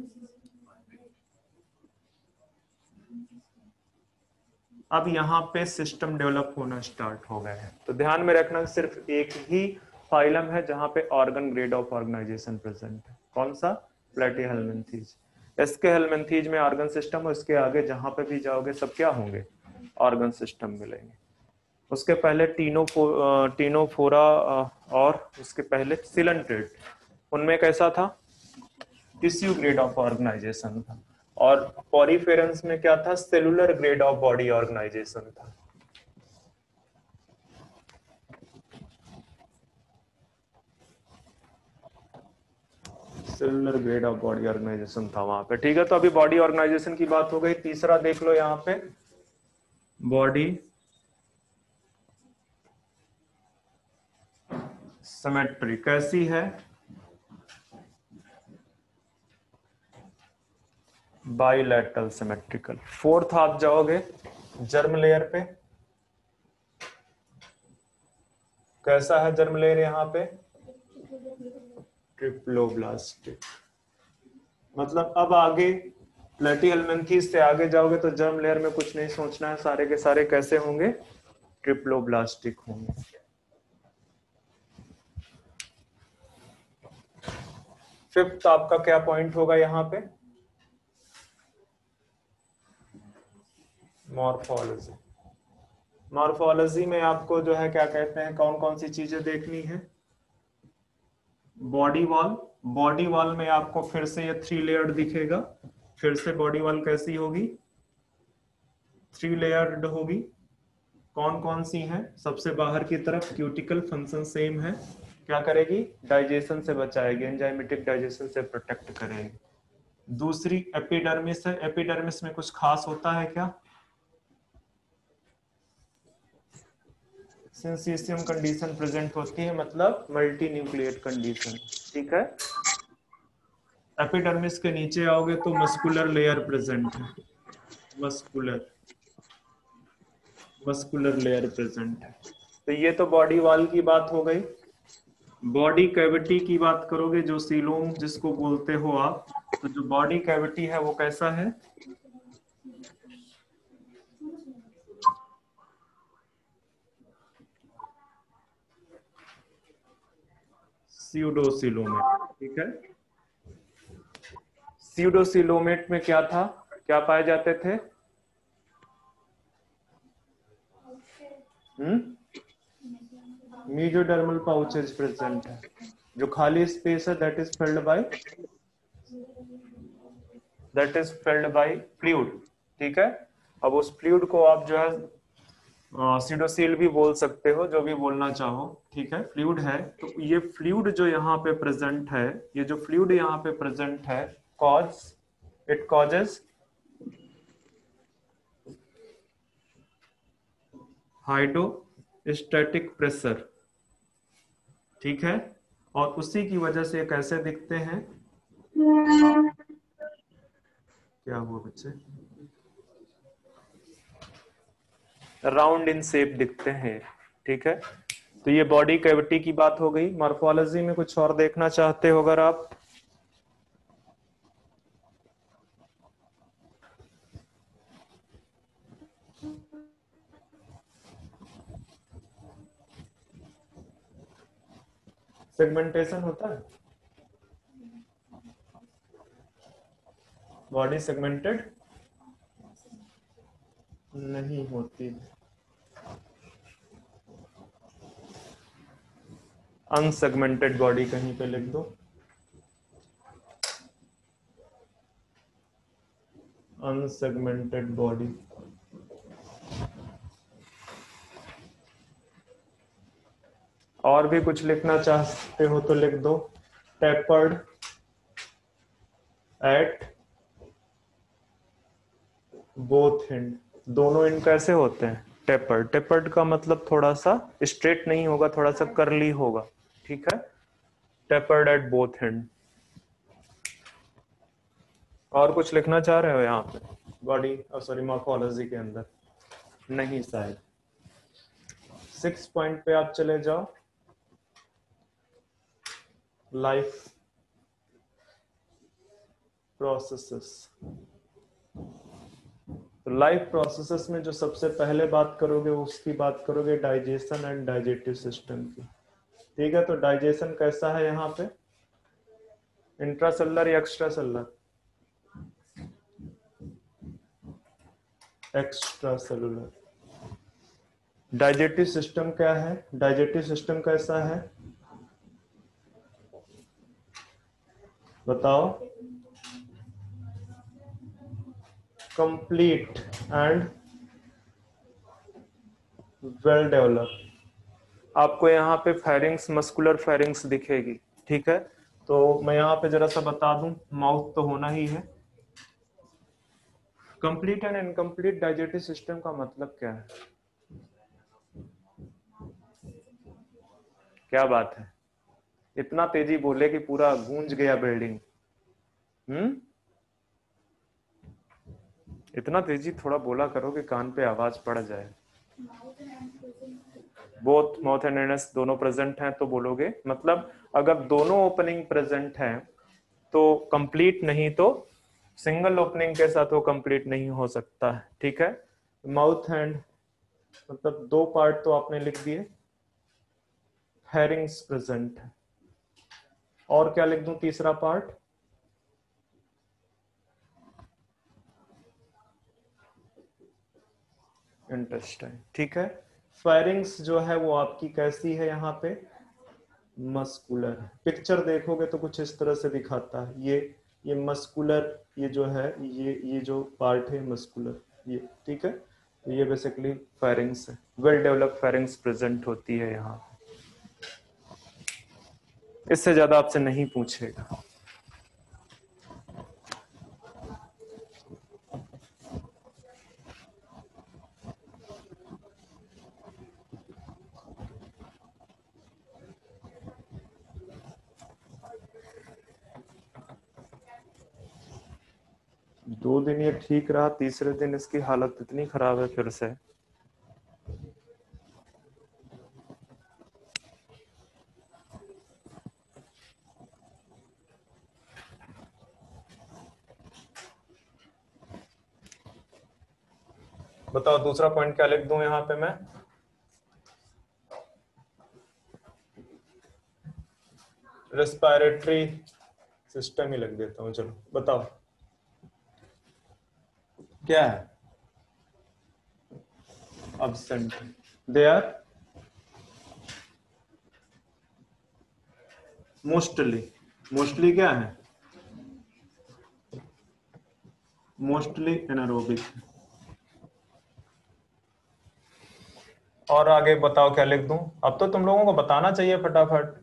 अब यहाँ पे सिस्टम डेवलप होना स्टार्ट हो गए हैं। तो ध्यान में रखना सिर्फ एक ही फाइलम है जहां पे organ grade of organisation present है, कौन सा, प्लेटीहेल्मिन्थीज। इसके हेल्मिन्थीज में ऑर्गन सिस्टम, और इसके आगे जहां पे भी जाओगे सब क्या होंगे, ऑर्गन सिस्टम मिलेंगे। उसके पहले टीनोफोरा और उसके पहले सिलेंट्रेट, उनमें कैसा था, टिश्यू ग्रेड ऑफ ऑर्गेनाइजेशन था। और पॉरीफेरेंस में क्या था, cellular grade of body organisation था। Cellular grade of body organisation था वहां पे, ठीक है। तो अभी बॉडी ऑर्गेनाइजेशन की बात हो गई। तीसरा देख लो यहाँ पे, बॉडी सिमेट्री कैसी है, बाइलैटरल सिमेट्रिकल। फोर्थ आप जाओगे जर्म लेयर पे, कैसा है जर्म लेयर यहाँ पे, ट्रिप्लोब्लास्टिक। मतलब अब आगे प्लेटीहेल्मिन्थीज से आगे जाओगे तो जर्म लेयर में कुछ नहीं सोचना है, सारे के सारे कैसे होंगे, ट्रिप्लोब्लास्टिक होंगे। फिफ्थ आपका क्या पॉइंट होगा यहाँ पे, मॉर्फोलॉजी। मॉर्फोलॉजी में आपको जो है क्या कहते हैं, कौन कौन सी चीजें देखनी है, बॉडी वॉल। बॉडी वॉल में आपको फिर से ये 3 लेयर्ड दिखेगा। फिर से बॉडी वॉल कैसी होगी, 3 लेयर्ड होगी। कौन कौन सी हैं, सबसे बाहर की तरफ क्यूटिकल, फंक्शन सेम है, क्या करेगी, डाइजेशन से बचाएगी, एंजाइमेटिक डाइजेशन से प्रोटेक्ट करेगी। दूसरी एपिडर्मिस है। एपिडर्मिस में कुछ खास होता है क्या, सिंसियम कंडीशन प्रेजेंट होती है, मतलब मल्टी न्यूक्लिएट कंडीशन, ठीक है। एपिडर्मिस के नीचे आओगे तो मस्कुलर लेयर प्रेजेंट है, मस्कुलर लेयर प्रेजेंट है। तो ये तो बॉडी वॉल की बात हो गई। बॉडी कैविटी की बात करोगे, जो सीलोम जिसको बोलते हो आप, तो जो बॉडी कैविटी है वो कैसा है, स्यूडोसिलोमेट, ठीक है। स्यूडोसिलोमेट में क्या था, क्या पाए जाते थे, मेसोडर्मल पाउचेज प्रेजेंट है। जो खाली स्पेस है that is filled by fluid, ठीक है। अब उस फ्लूइड को आप जो है सीडोसील भी बोल सकते हो, जो भी बोलना चाहो, ठीक है। फ्लूइड है तो ये फ्लूइड जो यहाँ पे प्रेजेंट है, ये जो फ्लूइड यहाँ पे प्रेजेंट है, इट कॉजेज हाइड्रोस्टैटिक प्रेशर, ठीक है। और उसी की वजह से कैसे दिखते हैं, क्या हुआ बच्चे, राउंड इन शेप दिखते हैं, ठीक है। तो ये बॉडी कैविटी की बात हो गई। मॉर्फोलॉजी में कुछ और देखना चाहते हो अगर आप, सेगमेंटेशन होता है, बॉडी सेगमेंटेड नहीं होती, अनसेगमेंटेड बॉडी कहीं पे लिख दो, अनसेगमेंटेड बॉडी। और भी कुछ लिखना चाहते हो तो लिख दो, टेपर्ड एट बोथ एंड। दोनों एंड कैसे होते हैं? टेपर्ड। टेपर्ड का मतलब थोड़ा सा स्ट्रेट नहीं होगा, थोड़ा सा कर्ली होगा, ठीक है। Tapered at both and. और कुछ लिखना चाह रहे हो यहाँ पे बॉडी सॉरी मॉर्फोलॉजी के अंदर? नहीं शायद। 6 पॉइंट पे आप चले जाओ, लाइफ प्रोसेसेस। तो लाइफ प्रोसेसेस में जो सबसे पहले बात करोगे उसकी बात करोगे डाइजेशन एंड डाइजेटिव सिस्टम की, ठीक है। तो डाइजेशन कैसा है यहाँ पे? इंट्रासेलुलर या extra cellular? Extra cellular. Digestive system क्या है? डाइजेटिव सिस्टम कैसा है बताओ? Complete and well developed. आपको यहाँ पे फेरिंग्स, मस्कुलर फेरिंग्स दिखेगी, ठीक है। तो मैं यहाँ पे जरा सा बता दूं, माउथ तो होना ही है। कंप्लीट एंड इनकम्प्लीट डाइजेटिव सिस्टम का मतलब क्या है? क्या बात है, इतना तेजी बोले कि पूरा गूंज गया बिल्डिंग। इतना तेजी थोड़ा बोला करो कि कान पे आवाज पड़ जाए। बोथ माउथ एंड एनस दोनों प्रेजेंट हैं तो बोलोगे, मतलब अगर दोनों ओपनिंग प्रेजेंट हैं तो कंप्लीट, नहीं तो सिंगल ओपनिंग के साथ वो कंप्लीट नहीं हो सकता है, ठीक है। माउथ एंड मतलब दो पार्ट तो आपने लिख दिए, फेरिंग्स प्रेजेंट है। और क्या लिख दूं तीसरा पार्ट? इंटेस्टाइन, ठीक है। फेरिंग्स जो है वो आपकी कैसी है यहाँ पे? मस्कुलर। पिक्चर देखोगे तो कुछ इस तरह से दिखाता है, ये मस्कुलर, ये जो है ये जो पार्ट है मस्कुलर, ये, ठीक है। तो ये बेसिकली फेरिंग्स है, वेल डेवलप्ड फेरिंग्स प्रेजेंट होती है यहाँ। इससे ज्यादा आपसे नहीं पूछेगा। दो दिन ये ठीक रहा, तीसरे दिन इसकी हालत इतनी खराब है फिर से। बताओ दूसरा पॉइंट क्या लिख दूं यहाँ पे मैं? रेस्पिरेटरी सिस्टम ही लग देता हूँ, चलो बताओ क्या है? absent, they are मोस्टली क्या है? Mostly anaerobic. और आगे बताओ क्या लिख दूं? अब तो तुम लोगों को बताना चाहिए फटाफट।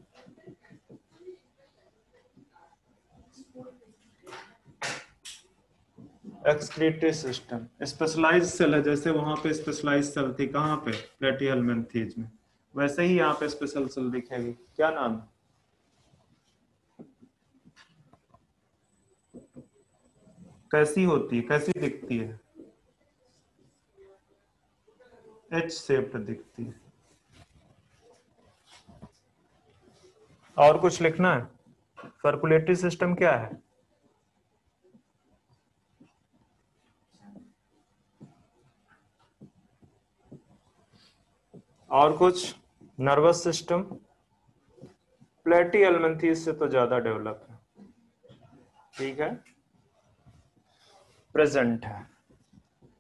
एक्सक्रीटरी सिस्टम, स्पेशलाइज्ड सेल है, जैसे वहां पे स्पेशलाइज्ड सेल थी कहाँ पे? प्लेटिहेल्मिन्थेज में, वैसे ही यहाँ पे स्पेशल सेल दिखेगी। क्या नाम है? कैसी होती है, कैसी दिखती है? एच शेप्ड दिखती है। और कुछ लिखना है? सर्कुलेटरी सिस्टम क्या है? और कुछ? नर्वस सिस्टम प्लेटी एलमेंथीस से तो ज्यादा डेवलप है, ठीक है, प्रेजेंट है,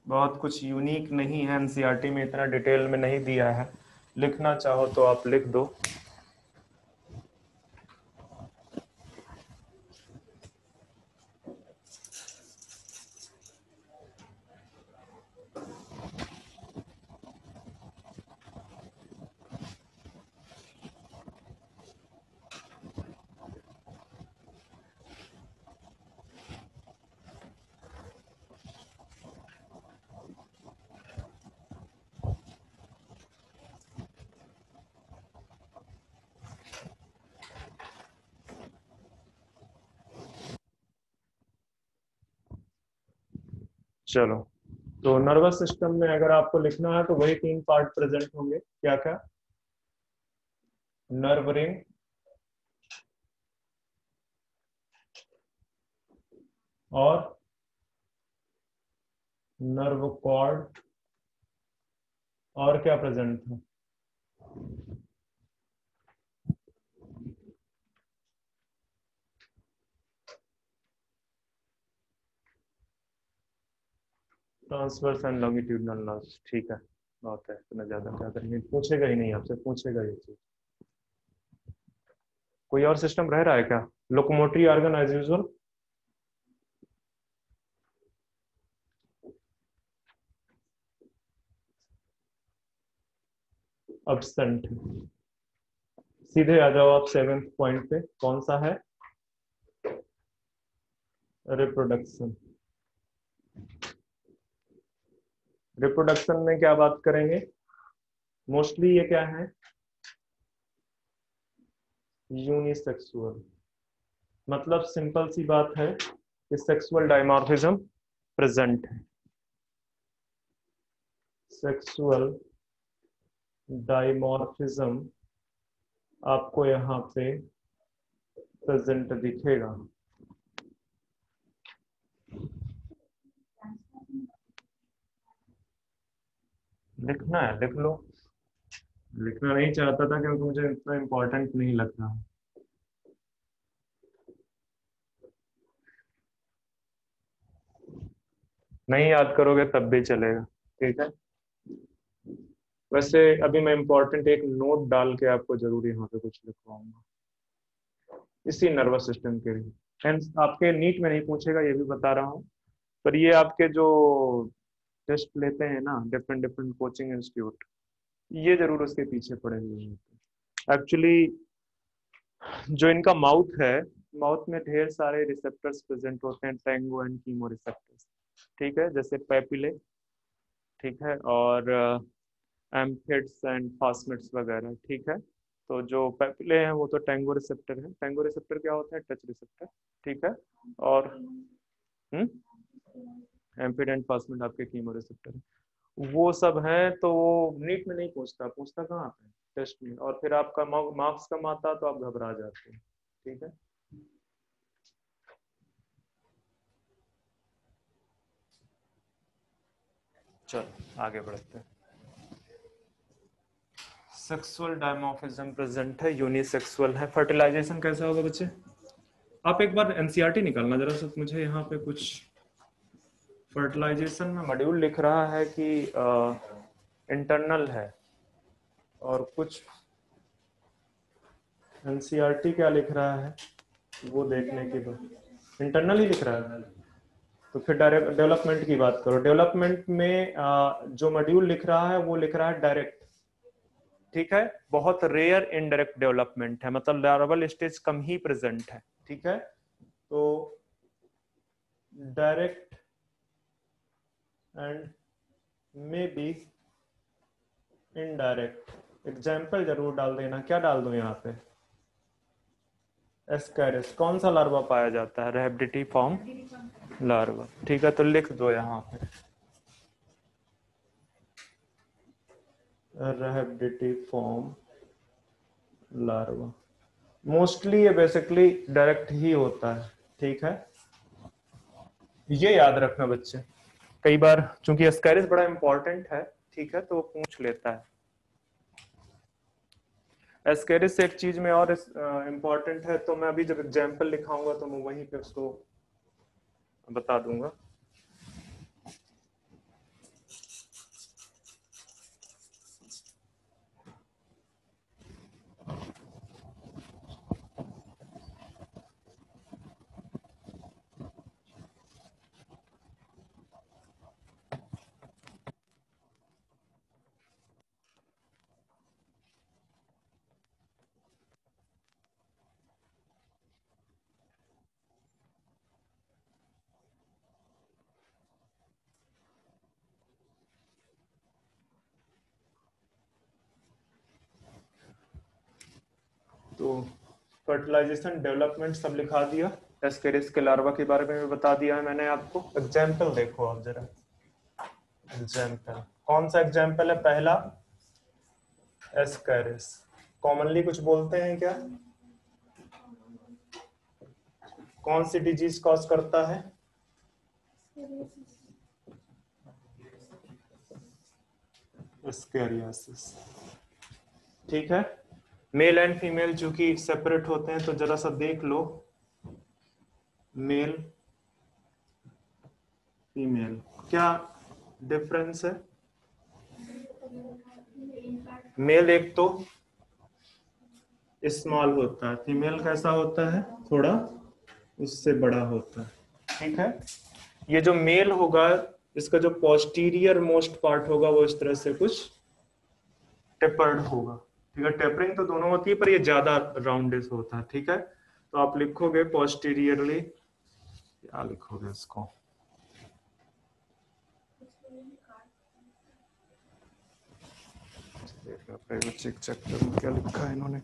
बहुत कुछ यूनिक नहीं है, एनसीईआरटी में इतना डिटेल में नहीं दिया है, लिखना चाहो तो आप लिख दो। चलो, तो नर्वस सिस्टम में अगर आपको लिखना है तो वही 3 पार्ट प्रेजेंट होंगे, क्या क्या? नर्व रिंग, और नर्व कॉर्ड, और क्या प्रेजेंट था? ट्रांसवर्स एंड लॉन्गिट्यूडिनल नर्व्स, ठीक है, बहुत है, इतना ज्यादा क्या करेंगे, पूछेगा ही नहीं आपसे, पूछेगा ये चीज। कोई और सिस्टम रह रहा है क्या? Locomotory organ as usual, absent. सीधे आ जाओ आप 7th पॉइंट पे, कौन सा है? रिप्रोडक्शन। रिप्रोडक्शन में क्या बात करेंगे? मोस्टली ये क्या है? यूनिसेक्सुअल, मतलब सिंपल सी बात है कि सेक्सुअल डायमॉर्फिज्म प्रेजेंट है, सेक्सुअल डायमॉर्फिज्म आपको यहाँ पे प्रेजेंट दिखेगा। लिखना है लिख लो, लिखना नहीं चाहता था क्योंकि मुझे इतना इम्पोर्टेंट नहीं लग रहा। नहीं याद करोगे तब भी चलेगा, ठीक है। वैसे अभी मैं इम्पोर्टेंट एक नोट डाल के आपको जरूर यहाँ पे कुछ लिखवाऊंगा इसी नर्वस सिस्टम के लिए। हेंस आपके नीट में नहीं पूछेगा ये भी बता रहा हूँ, पर ये आपके जो टेस्ट लेते हैं ना डिफरेंट डिफरेंट कोचिंग इंस्टीट्यूट, ये जरूर उसके पीछे पड़े हुए हैं एक्चुअली। जो इनका माउथ है, माउथ में ढेर सारे रिसेप्टर्स प्रेजेंट होते हैं, टैंगो एंड कीमो रिसेप्टर्स, ठीक है, जैसे पैपिले, ठीक है, और एम्फिड्स एंड फास्मिड्स वगैरह, ठीक है। तो जो पैपिले हैं वो तो टैंगो रिसेप्टर है, टैंगो रिसेप्टर क्या होता है? टच रिसेप्टर, ठीक है। और एम्फिड एंड फास्मिड आपके कीमो रिसेप्टर है, वो सब है। तो नीट में नहीं पूछता, पूछता कहाँ पे? टेस्ट में, और फिर आपका मार्क्स कम आता तो आप घबरा जाते हैं, ठीक है। चलो आगे बढ़ते हैं। सेक्सुअल डायमॉर्फिज्म प्रेजेंट है, यूनिसेक्सुअल है। फर्टिलाइजेशन कैसा होगा बच्चे? आप एक बार एनसीईआरटी निकालना जरा सा, मुझे यहाँ पे कुछ फर्टिलाइजेशन में मॉड्यूल लिख रहा है कि इंटरनल है, और कुछ एनसीईआरटी क्या लिख रहा है वो देखने के बाद इंटरनल ही लिख रहा है। तो फिर डायरेक्ट डेवलपमेंट की बात करो। डेवलपमेंट में जो मॉड्यूल लिख रहा है वो लिख रहा है डायरेक्ट, ठीक है, बहुत रेयर इनडायरेक्ट डेवलपमेंट है, मतलब लार्वल स्टेज कम ही प्रेजेंट है, ठीक है। तो direct and may be indirect, example जरूर डाल देना। क्या डाल दो यहाँ पे? एस्कैरिस। कौन सा लार्वा पाया जाता है? रैबिडिटी फॉर्म लार्वा, ठीक है, तो लिख दो यहाँ पे रैबिडिटी फॉर्म लार्वा, मोस्टली ये बेसिकली डायरेक्ट ही होता है, ठीक है, ये याद रखना बच्चे। कई बार चूंकि एस्कैरिस बड़ा इंपॉर्टेंट है, ठीक है, तो वो पूछ लेता है। एस्कैरिस से एक चीज में और इंपॉर्टेंट है, तो मैं अभी जब एग्जाम्पल लिखाऊंगा तो मैं वहीं पे उसको बता दूंगा। तो फर्टिलाइजेशन, डेवलपमेंट सब लिखा दिया। एस्कैरिस के लार्वा के बारे में भी बता दिया है मैंने आपको। एग्जाम्पल देखो आप जरा। एग्जाम्पल कौन सा एग्जाम्पल है? पहला एस्कैरिस। कॉमनली कुछ बोलते हैं क्या? कौन सी डिजीज कॉज करता है? एस्कैरियासिस, ठीक है। मेल एंड फीमेल चूंकि सेपरेट होते हैं तो जरा सा देख लो। मेल फीमेल क्या डिफरेंस है? मेल एक तो स्मॉल होता है, फीमेल कैसा होता है? थोड़ा उससे बड़ा होता है, ठीक है। ये जो मेल होगा, इसका जो पोस्टीरियर मोस्ट पार्ट होगा वो इस तरह से कुछ टेपर्ड होगा, ठीक है। टेपरिंग तो दोनों होती है पर ये ज्यादा राउंडेड होता है, ठीक है। तो आप लिखोगे पोस्टीरियरली, क्या लिखोगे इसको? चेक चेक करूं क्या लिखा है इन्होंने।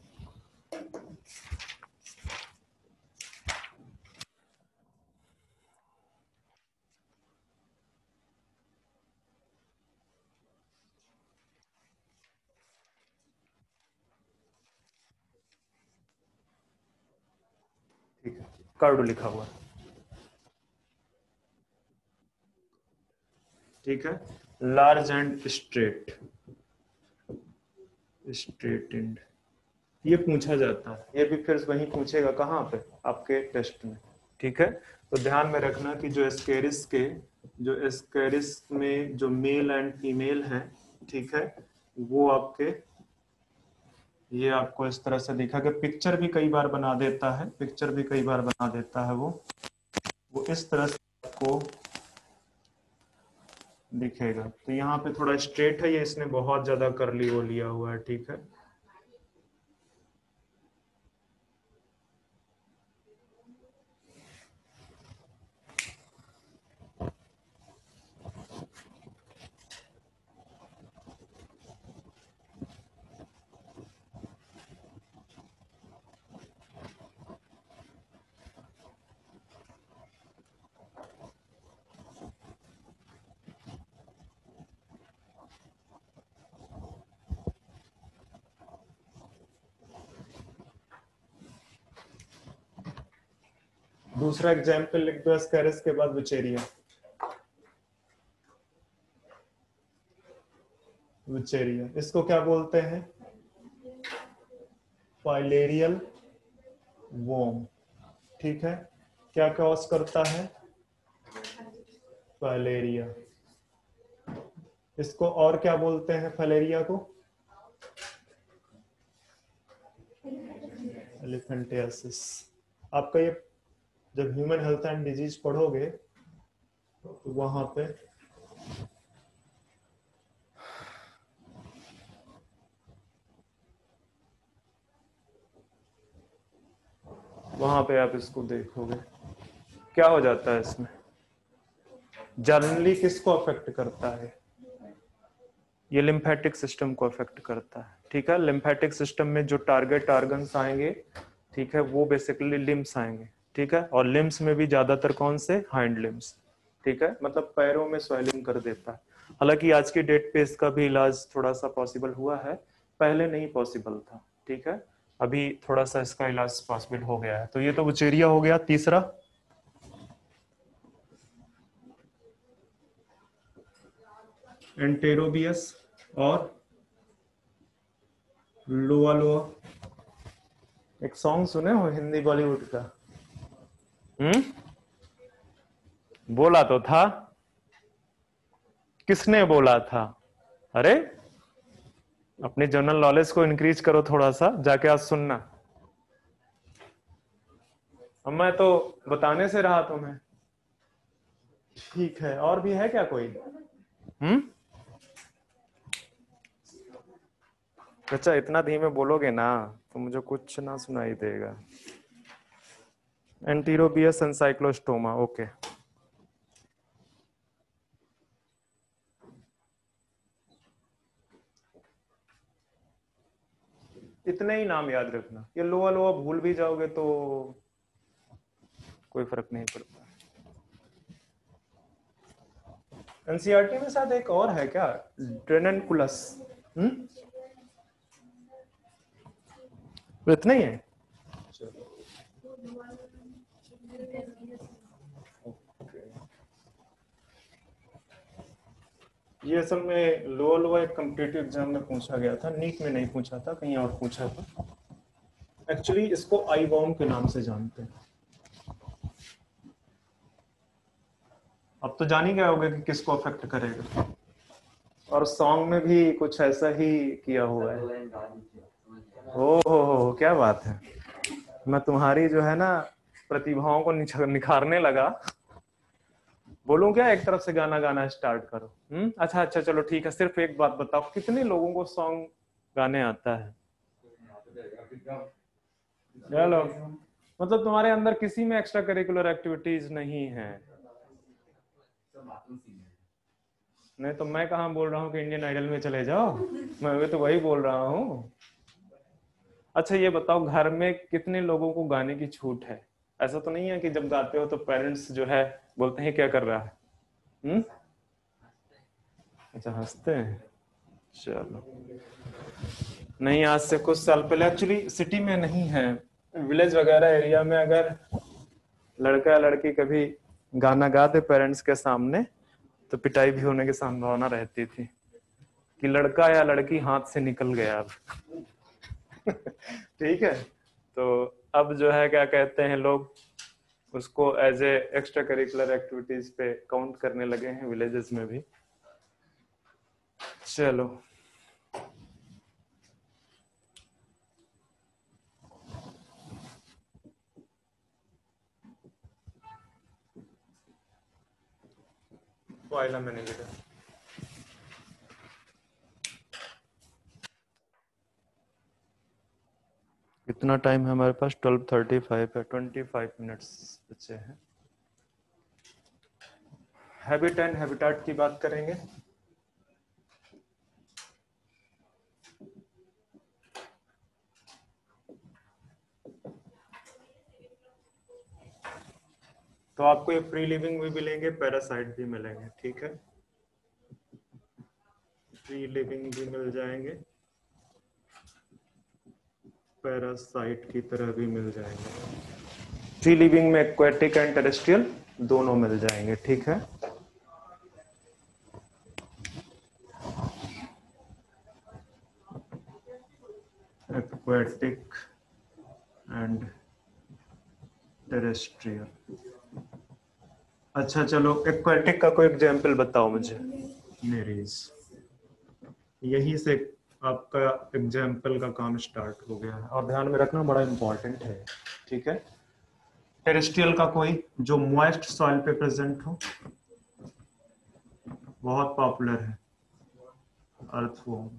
ठीक है, कार्डो लिखा हुआ है, ठीक है। लार्ज एंड स्ट्रेट, स्ट्रेटेंड, ये पूछा जाता है। ये भी फिर वही पूछेगा, कहाँ पे? आपके टेस्ट में, ठीक है। तो ध्यान में रखना कि जो एस्कैरिस में जो मेल एंड फीमेल है, ठीक है, वो आपके, ये आपको इस तरह से दिखा कि पिक्चर भी कई बार बना देता है, पिक्चर भी कई बार बना देता है वो इस तरह से आपको दिखेगा। तो यहाँ पे थोड़ा स्ट्रेट है, ये इसने बहुत ज्यादा करली वो लिया हुआ है, ठीक है। दूसरा एग्जाम्पल लिख दो एस्कैरिस के बाद विचेरिया। विचेरिया इसको क्या बोलते हैं? फाइलेरियल वोम, ठीक है। क्या कॉज करता है? फाइलेरिया। इसको और क्या बोलते हैं फाइलेरिया को? एलिफेंटियासिस। आपका ये जब ह्यूमन हेल्थ एंड डिजीज पढ़ोगे तो वहां पे आप इसको देखोगे। क्या हो जाता है इसमें? जनरली किसको अफेक्ट करता है? ये लिम्फेटिक सिस्टम को अफेक्ट करता है, ठीक है। लिम्फेटिक सिस्टम में जो टारगेट ऑर्गन्स आएंगे, ठीक है, वो बेसिकली लिम्स आएंगे, ठीक है। और लिम्स में भी ज्यादातर कौन से? हाइंड लिम्स, ठीक है। मतलब पैरों में स्वेलिंग कर देता है। हालांकि आज की डेट पे इसका भी इलाज थोड़ा सा पॉसिबल हुआ है, पहले नहीं पॉसिबल था, ठीक है। अभी थोड़ा सा इसका इलाज पॉसिबल हो गया है। तो ये तो बुचेरिया हो गया। तीसरा एंटेरोबियस और लोआ लोआ। एक सॉन्ग सुने हो हिंदी बॉलीवुड का? बोला तो था। किसने बोला था? अरे अपनी जनरल नॉलेज को इंक्रीज करो थोड़ा सा, जाके आज सुनना। अब मैं तो बताने से रहा तुम्हें। ठीक है, और भी है क्या कोई? अच्छा, इतना धीमे बोलोगे ना तो मुझे कुछ ना सुनाई देगा। Enterobius ancylostoma, okay. इतने ही नाम याद रखना। ये लोआ लोआ भूल भी जाओगे तो कोई फर्क नहीं पड़ता। एनसीईआरटी में शायद एक और है क्या, ड्रेनेनकुलस। तो इतना ही है। ये असल में लोअर लोअर एक कॉम्पिटिटिव एग्जाम में पूछा गया था, नीट में नहीं पूछा था, कहीं और पूछा था। एक्चुअली इसको आई वॉर्म के नाम से जानते हैं। अब तो जान ही गए होगे कि किसको अफेक्ट करेगा, और सॉन्ग में भी कुछ ऐसा ही किया हुआ है। हो क्या बात है। मैं तुम्हारी जो है ना प्रतिभाओं को निखारने लगा। बोलूं क्या, एक तरफ से गाना गाना स्टार्ट करो? अच्छा चलो ठीक है। सिर्फ एक बात बताओ, कितने लोगों को सॉन्ग गाने आता है? चलो, मतलब तुम्हारे अंदर किसी में एक्स्ट्रा करिकुलर एक्टिविटीज नहीं है? नहीं तो मैं कहाँ बोल रहा हूँ कि इंडियन आइडल में चले जाओ, मैं भी तो वही बोल रहा हूँ। अच्छा ये बताओ, घर में कितने लोगों को गाने की छूट है? ऐसा तो नहीं है कि जब गाते हो तो पेरेंट्स जो है बोलते हैं क्या कर रहा है? अच्छा हंसते हैं। चलो, नहीं आज से कुछ साल पहले, एक्चुअली सिटी में नहीं है, विलेज वगैरह एरिया में अगर लड़का या लड़की कभी गाना गाते पेरेंट्स के सामने तो पिटाई भी होने की संभावना रहती थी कि लड़का या लड़की हाथ से निकल गया अब। ठीक है, तो अब जो है क्या कहते हैं लोग उसको as a extra curricular activities पे काउंट करने लगे हैं विलेजेस में भी। चलो, तो आइला मैंने लिखा। कितना टाइम है हमारे पास? 12:35 है, 25 मिनट्स बचे हैं। हैबिट एंड हैबिटेट की बात करेंगे। तो आपको ये फ्री लिविंग भी मिलेंगे, पैरासाइट भी मिलेंगे। ठीक है, फ्री लिविंग भी मिल जाएंगे, पैरासाइट की तरह भी मिल जाएंगे। फ्री लिविंग में एक्वेटिक एंड टेरेस्ट्रियल दोनों मिल जाएंगे। ठीक है, एक्वेटिक एंड टेरेस्ट्रियल। अच्छा चलो, एक्वेटिक का कोई एग्जाम्पल बताओ मुझे। मेरीज, यही से आपका एग्जाम्पल का काम स्टार्ट हो गया है, और ध्यान में रखना बड़ा इंपॉर्टेंट है। ठीक है, टेरेस्ट्रियल का कोई जो मॉइस्ट सॉइल पे प्रेजेंट हो, बहुत पॉपुलर है, अर्थवॉर्म।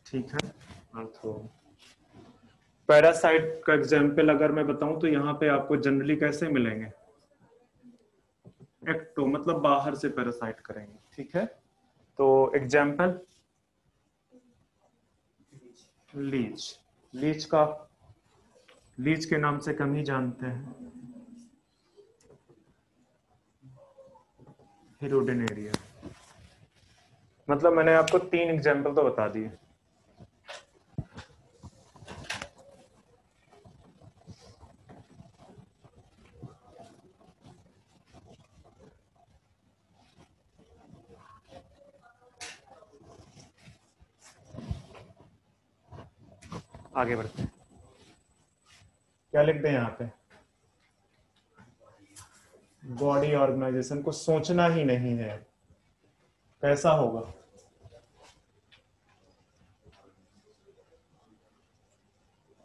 ठीक है, अर्थवॉर्म। पैरासाइट का एग्जाम्पल अगर मैं बताऊं तो यहाँ पे आपको जनरली कैसे मिलेंगे? एक्टो, मतलब बाहर से पैरासाइट करेंगे। ठीक है, तो एग्जाम्पल लीच। लीच का, लीच के नाम से कम ही जानते हैं, हिरोडेनेरिया। मतलब मैंने आपको 3 एग्जाम्पल तो बता दिए। आगे बढ़ते हैं। क्या लिख दें यहाँ पे? बॉडी ऑर्गेनाइजेशन को सोचना ही नहीं है, कैसा होगा?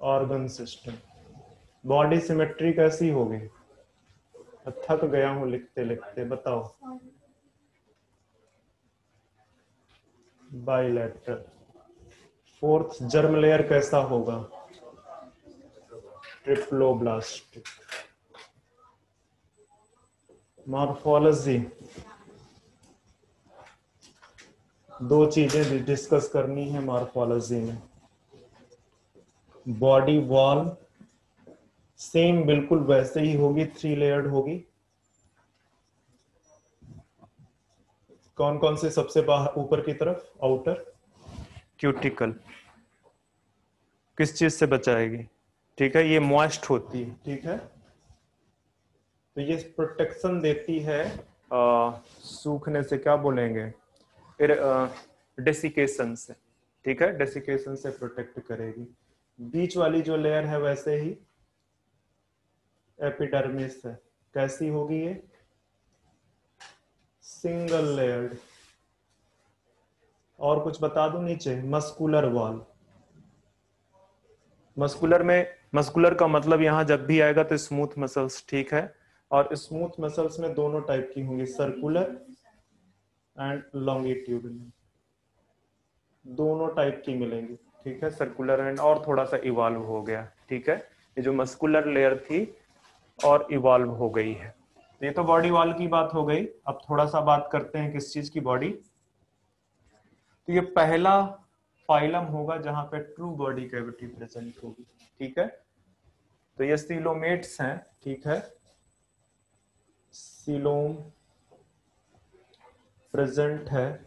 Organ system. बॉडी सिमेट्री कैसी होगी? थक गया हूं लिखते लिखते, बताओ। बाइलेटरल। फोर्थ, जर्म लेयर कैसा होगा? ट्रिप्लोब्लास्टिक। मॉर्फोलॉजी, दो चीजें डिस्कस करनी है मॉर्फोलॉजी में। बॉडी वॉल सेम बिल्कुल वैसे ही होगी, 3 लेयर्ड होगी। कौन कौन से सबसे बाहर ऊपर की तरफ? Outer cuticle. किस चीज से बचाएगी? ठीक है, ये मॉइस्ट होती है, ठीक है, तो ये प्रोटेक्शन देती है सूखने से, क्या बोलेंगे, डेसिकेशन से, ठीक है, डेसिकेशन से प्रोटेक्ट करेगी। बीच वाली जो लेयर है वैसे ही एपिडर्मिस है, कैसी होगी ये? Single layered. और कुछ बता दूं नीचे? Muscular wall. मस्कुलर में, मस्कुलर का मतलब यहां जब भी आएगा तो स्मूथ मसल्स, ठीक है, और स्मूथ मसल्स में दोनों टाइप की होंगी, सर्कुलर एंड लॉन्गिट्यूडिनल, दोनों टाइप की मिलेंगी, ठीक है, सर्कुलर एंड, और थोड़ा सा इवॉल्व हो गया, ठीक है, ये जो मस्कुलर लेयर थी और इवॉल्व हो गई है। ये तो बॉडी वॉल की बात हो गई। अब थोड़ा सा बात करते हैं किस चीज की? बॉडी। तो ये पहला फाइलम होगा जहां पे ट्रू बॉडी कैविटी प्रेजेंट होगी, ठीक है, तो ये सीलोमेट्स हैं, ठीक है, सीलोम प्रेजेंट है,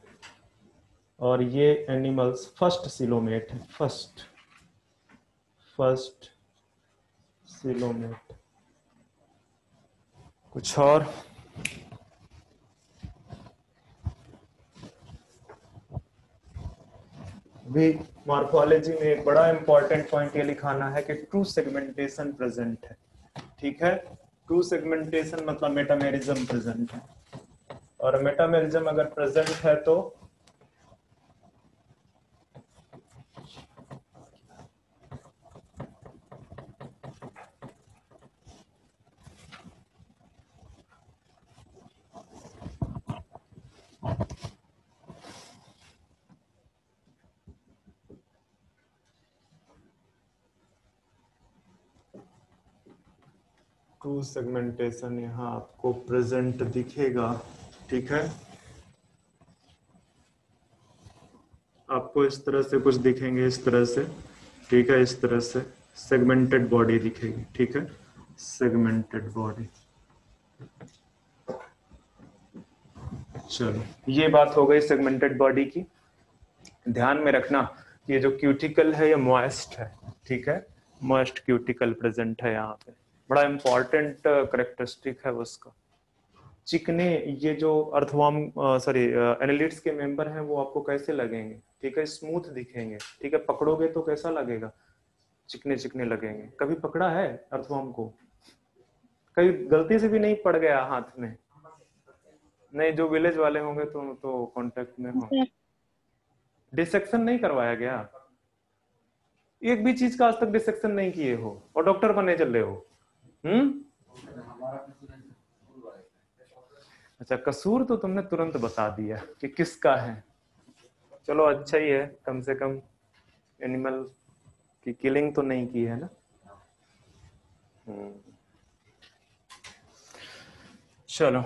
और ये एनिमल्स फर्स्ट सीलोमेट है, फर्स्ट सीलोमेट। कुछ और? भी मॉर्फोलॉजी में एक बड़ा इंपॉर्टेंट पॉइंट ये लिखाना है कि ट्रू सेगमेंटेशन प्रेजेंट है, ठीक है, ट्रू सेगमेंटेशन मतलब मेटामेरिज्म प्रेजेंट है, और मेटामेरिज्म अगर प्रेजेंट है तो ट्रू सेगमेंटेशन यहाँ आपको प्रेजेंट दिखेगा, ठीक है, आपको इस तरह से कुछ दिखेंगे, इस तरह से, ठीक है, इस तरह से सेगमेंटेड बॉडी दिखेगी, ठीक है, सेगमेंटेड बॉडी। चलो, ये बात हो गई सेगमेंटेड बॉडी की। ध्यान में रखना ये जो क्यूटिकल है ये मॉइस्ट है, ठीक है, मॉइस्ट क्यूटिकल प्रेजेंट है यहाँ पे, बड़ा इंपॉर्टेंट करेक्टरिस्टिक है उसका। चिकने ये जो अर्थवर्म सॉरी एनालिट्स के मेंबर हैं वो आपको कैसे लगेंगे? ठीक है, स्मूथ दिखेंगे, ठीक है, पकड़ोगे तो कैसा लगेगा? चिकने चिकने लगेंगे। कभी पकड़ा है अर्थवर्म को? कभी गलती से भी नहीं पड़ गया हाथ में? नहीं, जो विलेज वाले होंगे तो कांटेक्ट में हो। डिसेक्शन नहीं करवाया गया? एक भी चीज का आज तक डिसेक्शन नहीं किए हो और डॉक्टर बनने चल रहे हो? अच्छा, कसूर तो तुमने तुरंत बता दिया कि किसका है। चलो अच्छा ही है, कम से कम एनिमल की किलिंग तो नहीं की है ना। चलो,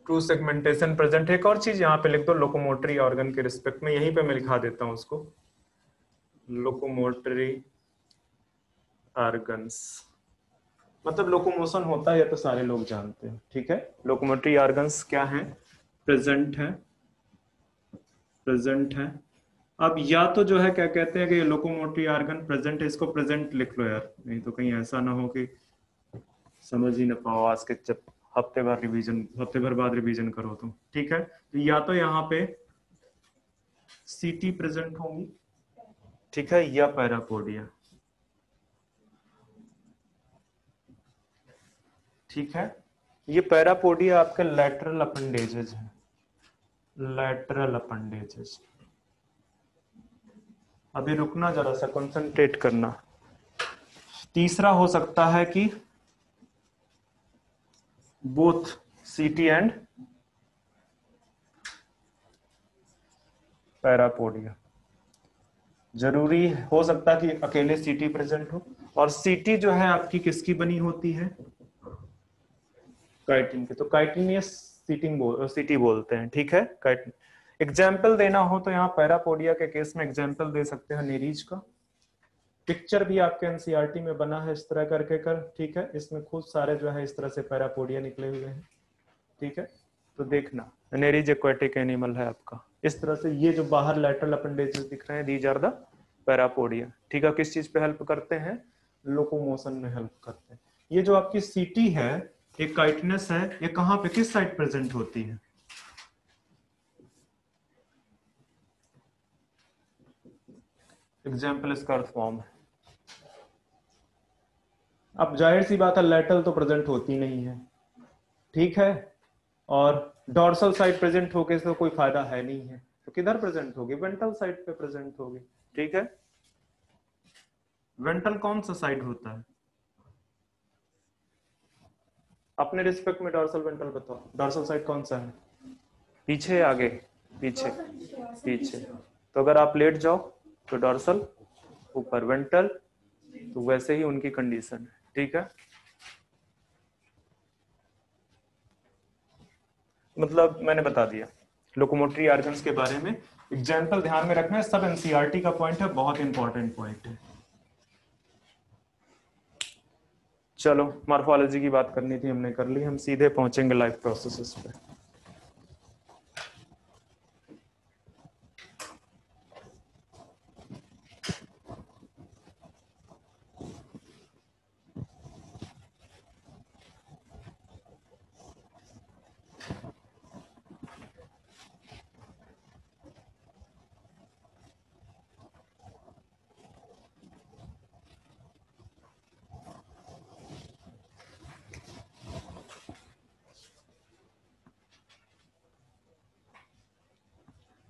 ट्रू सेगमेंटेशन प्रेजेंट। एक और चीज यहाँ पे लिख दो लोकोमोटरी ऑर्गन के रिस्पेक्ट में, यहीं पे मैं लिखा देता हूँ उसको, लोकोमोटरी ऑर्गन्स मतलब लोकोमोशन होता है, ये तो सारे लोग जानते हैं, ठीक है। लोकोमोटरी ऑर्गन्स क्या है? प्रेजेंट है, प्रेजेंट है। अब या तो जो है क्या कहते हैं कि ये लोकोमोटरी ऑर्गन प्रेजेंट है, इसको प्रेजेंट लिख लो यार, नहीं तो कहीं ऐसा ना हो कि समझ ही ना पाओ आज के, जब हफ्ते भर बाद रिवीजन करो तुम, ठीक है। तो या तो यहाँ पे सीटी प्रेजेंट होंगी, ठीक है, या पैरापोडिया। ठीक है, ये पैरापोडिया आपके लैटरल अपेंडेजेस हैं, लैटरल अपेंडेजेस। अभी रुकना, जरा सा कंसंट्रेट करना। तीसरा हो सकता है कि बोथ सीटी एंड पैरापोडिया। जरूरी हो सकता है कि अकेले सीटी प्रेजेंट हो, और सीटी जो है आपकी किसकी बनी होती है, काइटिन की। तो काइटिनियस सीटी बोलते हैं। ठीक है, काइटिन। एग्जाम्पल देना हो तो यहाँ पैरापोडिया के केस में एग्जाम्पल दे सकते हैं नेरीज का। पिक्चर भी आपके एनसीईआरटी में बना है इस तरह करके कर। ठीक है, इसमें खुद सारे जो है इस तरह से पैरापोडिया निकले हुए हैं। ठीक है, तो देखना, नेरीज एक्वाटिक एनिमल है आपका। इस तरह से ये जो बाहर लैटरल अपेंडेजेस दिख रहे हैं, दीज आर द पैरापोडिया। ठीक है, किस चीज पे हेल्प करते हैं, लोकोमोशन में हेल्प करते हैं। ये जो आपकी सीटी है, एक काइटिनस है, ये कहां पे, किस साइड प्रेजेंट होती है, एग्जाम्पल इसका अर्थ फॉर्म है। अब जाहिर सी बात है लैटरल तो प्रेजेंट होती नहीं है। ठीक है, और डॉर्सल साइड प्रेजेंट होके तो कोई फायदा है नहीं है, तो किधर प्रेजेंट होगी, वेंट्रल साइड पे प्रेजेंट होगी। ठीक है, वेंट्रल कौन सा साइड होता है, अपने रिस्पेक्ट में डॉर्सल वेंट्रल बताओ। डॉर्सल साइड कौन सा है, पीछे आगे, पीछे, पीछे। तो अगर आप लेट जाओ तो डॉर्सल ऊपर, वेंट्रल, तो वैसे ही उनकी कंडीशन है। ठीक है, मतलब मैंने बता दिया लोकोमोटरी ऑर्गन्स के बारे में। एग्जाम्पल ध्यान में रखना है, सब एनसीईआरटी का पॉइंट है, बहुत इंपॉर्टेंट पॉइंट है। चलो, मॉर्फोलॉजी की बात करनी थी, हमने कर ली। हम सीधे पहुंचेंगे लाइफ प्रोसेसेस पे।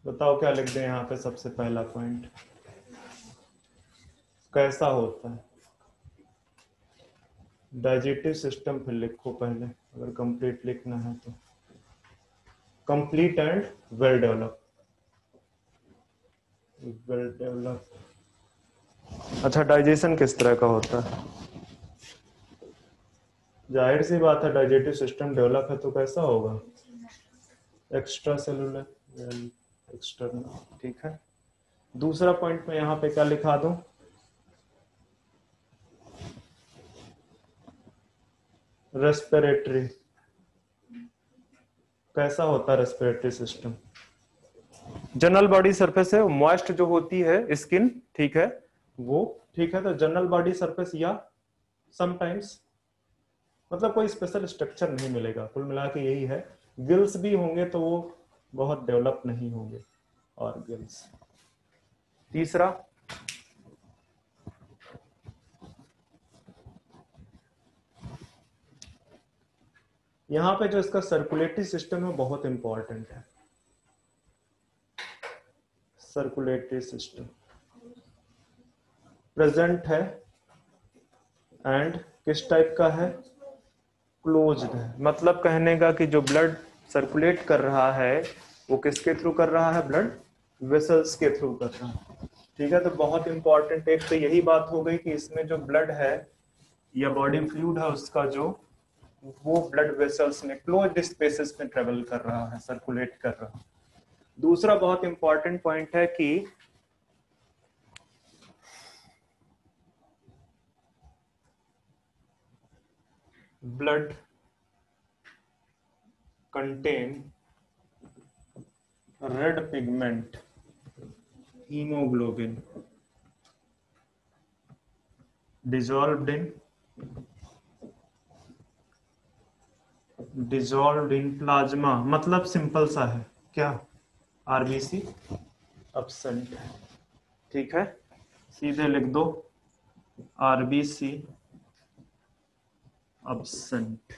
बताओ क्या लिख दें यहाँ पे, सबसे पहला पॉइंट कैसा होता है डाइजेस्टिव सिस्टम। फिर लिखो पहले, अगर कंप्लीट लिखना है तो complete and well develop, well develop. अच्छा, डाइजेशन किस तरह का होता है, जाहिर सी बात है डाइजेस्टिव सिस्टम डेवलप है तो कैसा होगा, एक्स्ट्रा सेलुलर, एक्सटर्नल। ठीक है, दूसरा पॉइंट में यहाँ पे क्या लिखा दूं, रेस्पिरेटरी, कैसा होता है respiratory system. General body surface है, मॉइस्ट जो होती है स्किन, ठीक है वो। ठीक है, तो जनरल बॉडी सरफेस या समटाइम्स, मतलब कोई स्पेशल स्ट्रक्चर नहीं मिलेगा, कुल मिला के यही है। गिल्स भी होंगे तो वो बहुत डेवलप नहीं होंगे, और गिल्स। तीसरा, यहां पे जो इसका सर्कुलेटरी सिस्टम है बहुत इंपॉर्टेंट है। सर्कुलेटरी सिस्टम प्रेजेंट है एंड किस टाइप का है, क्लोज्ड है। मतलब कहने का कि जो ब्लड सर्कुलेट कर रहा है वो किसके थ्रू कर रहा है, ब्लड वेसल्स के थ्रू कर रहा है। ठीक है, तो बहुत इंपॉर्टेंट एक तो यही बात हो गई कि इसमें जो ब्लड है या बॉडी फ्लूइड है उसका जो, वो ब्लड वेसल्स में क्लोज्ड स्पेसेस में ट्रेवल कर रहा है, सर्कुलेट कर रहा है। दूसरा बहुत इंपॉर्टेंट पॉइंट है कि blood contain red pigment, haemoglobin dissolved in plasma. मतलब सिंपल सा है क्या, आरबीसी absent है। ठीक है, सीधे लिख दो आरबीसी अब्सेंट।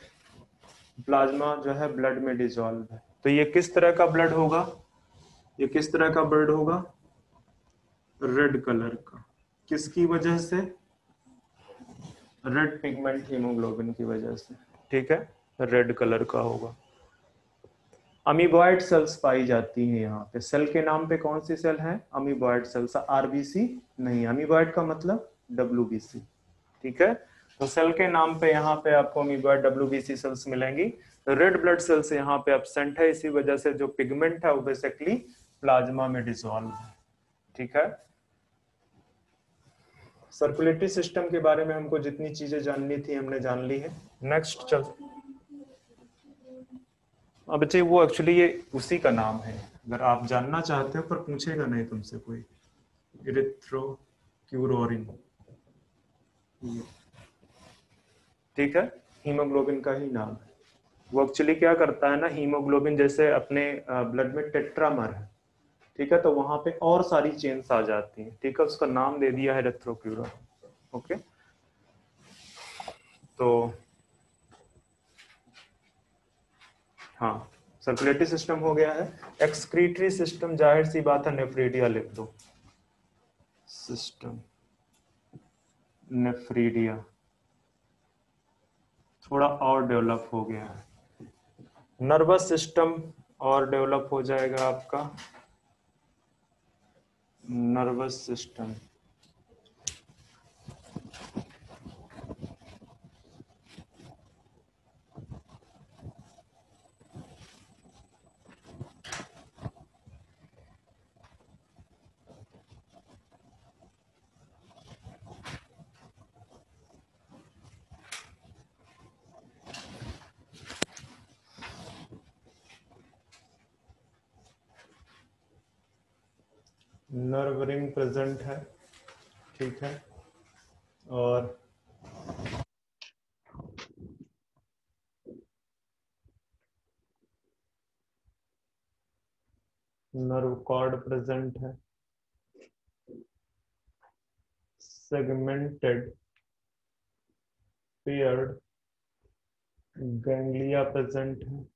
प्लाज्मा जो है ब्लड में डिसॉल्व है। तो ये किस तरह का ब्लड होगा? ये किस तरह का ब्लड होगा? रेड कलर का। किसकी वजह से? रेड पिगमेंट हीमोग्लोबिन की वजह से। ठीक है, रेड कलर का होगा। अमीबॉइड सेल्स पाई जाती हैं यहाँ पे। सेल के नाम पे कौन सी सेल है? Amoeboid cells. आरबीसी नहीं, अमीबॉइड का मतलब डब्ल्यूबीसी। ठीक है, तो सेल के नाम पे यहाँ पे आपको अमीबॉइड डब्ल्यूबीसी सेल्स मिलेंगी। रेड ब्लड सेल्स यहाँ पे एब्सेंट है, इसी वजह से जो पिगमेंट है वो बेसिकली प्लाज्मा में डिसॉल्व है। ठीक है, सर्कुलेटरी सिस्टम के बारे में हमको जितनी चीजें जाननी थी हमने जान ली है। नेक्स्ट चल, अब बच्चे वो एक्चुअली ये उसी का नाम है, अगर आप जानना चाहते हो, पर पूछेगा नहीं तुमसे कोई। इरिथ्रोक्यूरोरिन, ठीक है, हीमोग्लोबिन का ही नाम है। वो एक्चुअली क्या करता है ना, हीमोग्लोबिन जैसे अपने ब्लड में टेट्रामर है, ठीक है, तो वहां पे और सारी चेन्स आ जाती हैं। ठीक है, उसका नाम दे दिया है इरिथ्रोक्यूरोरिन। ओके, तो हाँ, सर्कुलेटरी सिस्टम हो गया है। एक्सक्रीटरी सिस्टम, जाहिर सी बात है, नेफ्रीडिया लिख दो। सिस्टम नेफ्रीडिया थोड़ा और डेवलप हो गया है। नर्वस सिस्टम और डेवलप हो जाएगा आपका। Nervous system, nerve ring present है। ठीक है, और नर्व कॉर्ड प्रेजेंट है। सेगमेंटेड पेयर्ड गैंग्लिया प्रेजेंट है।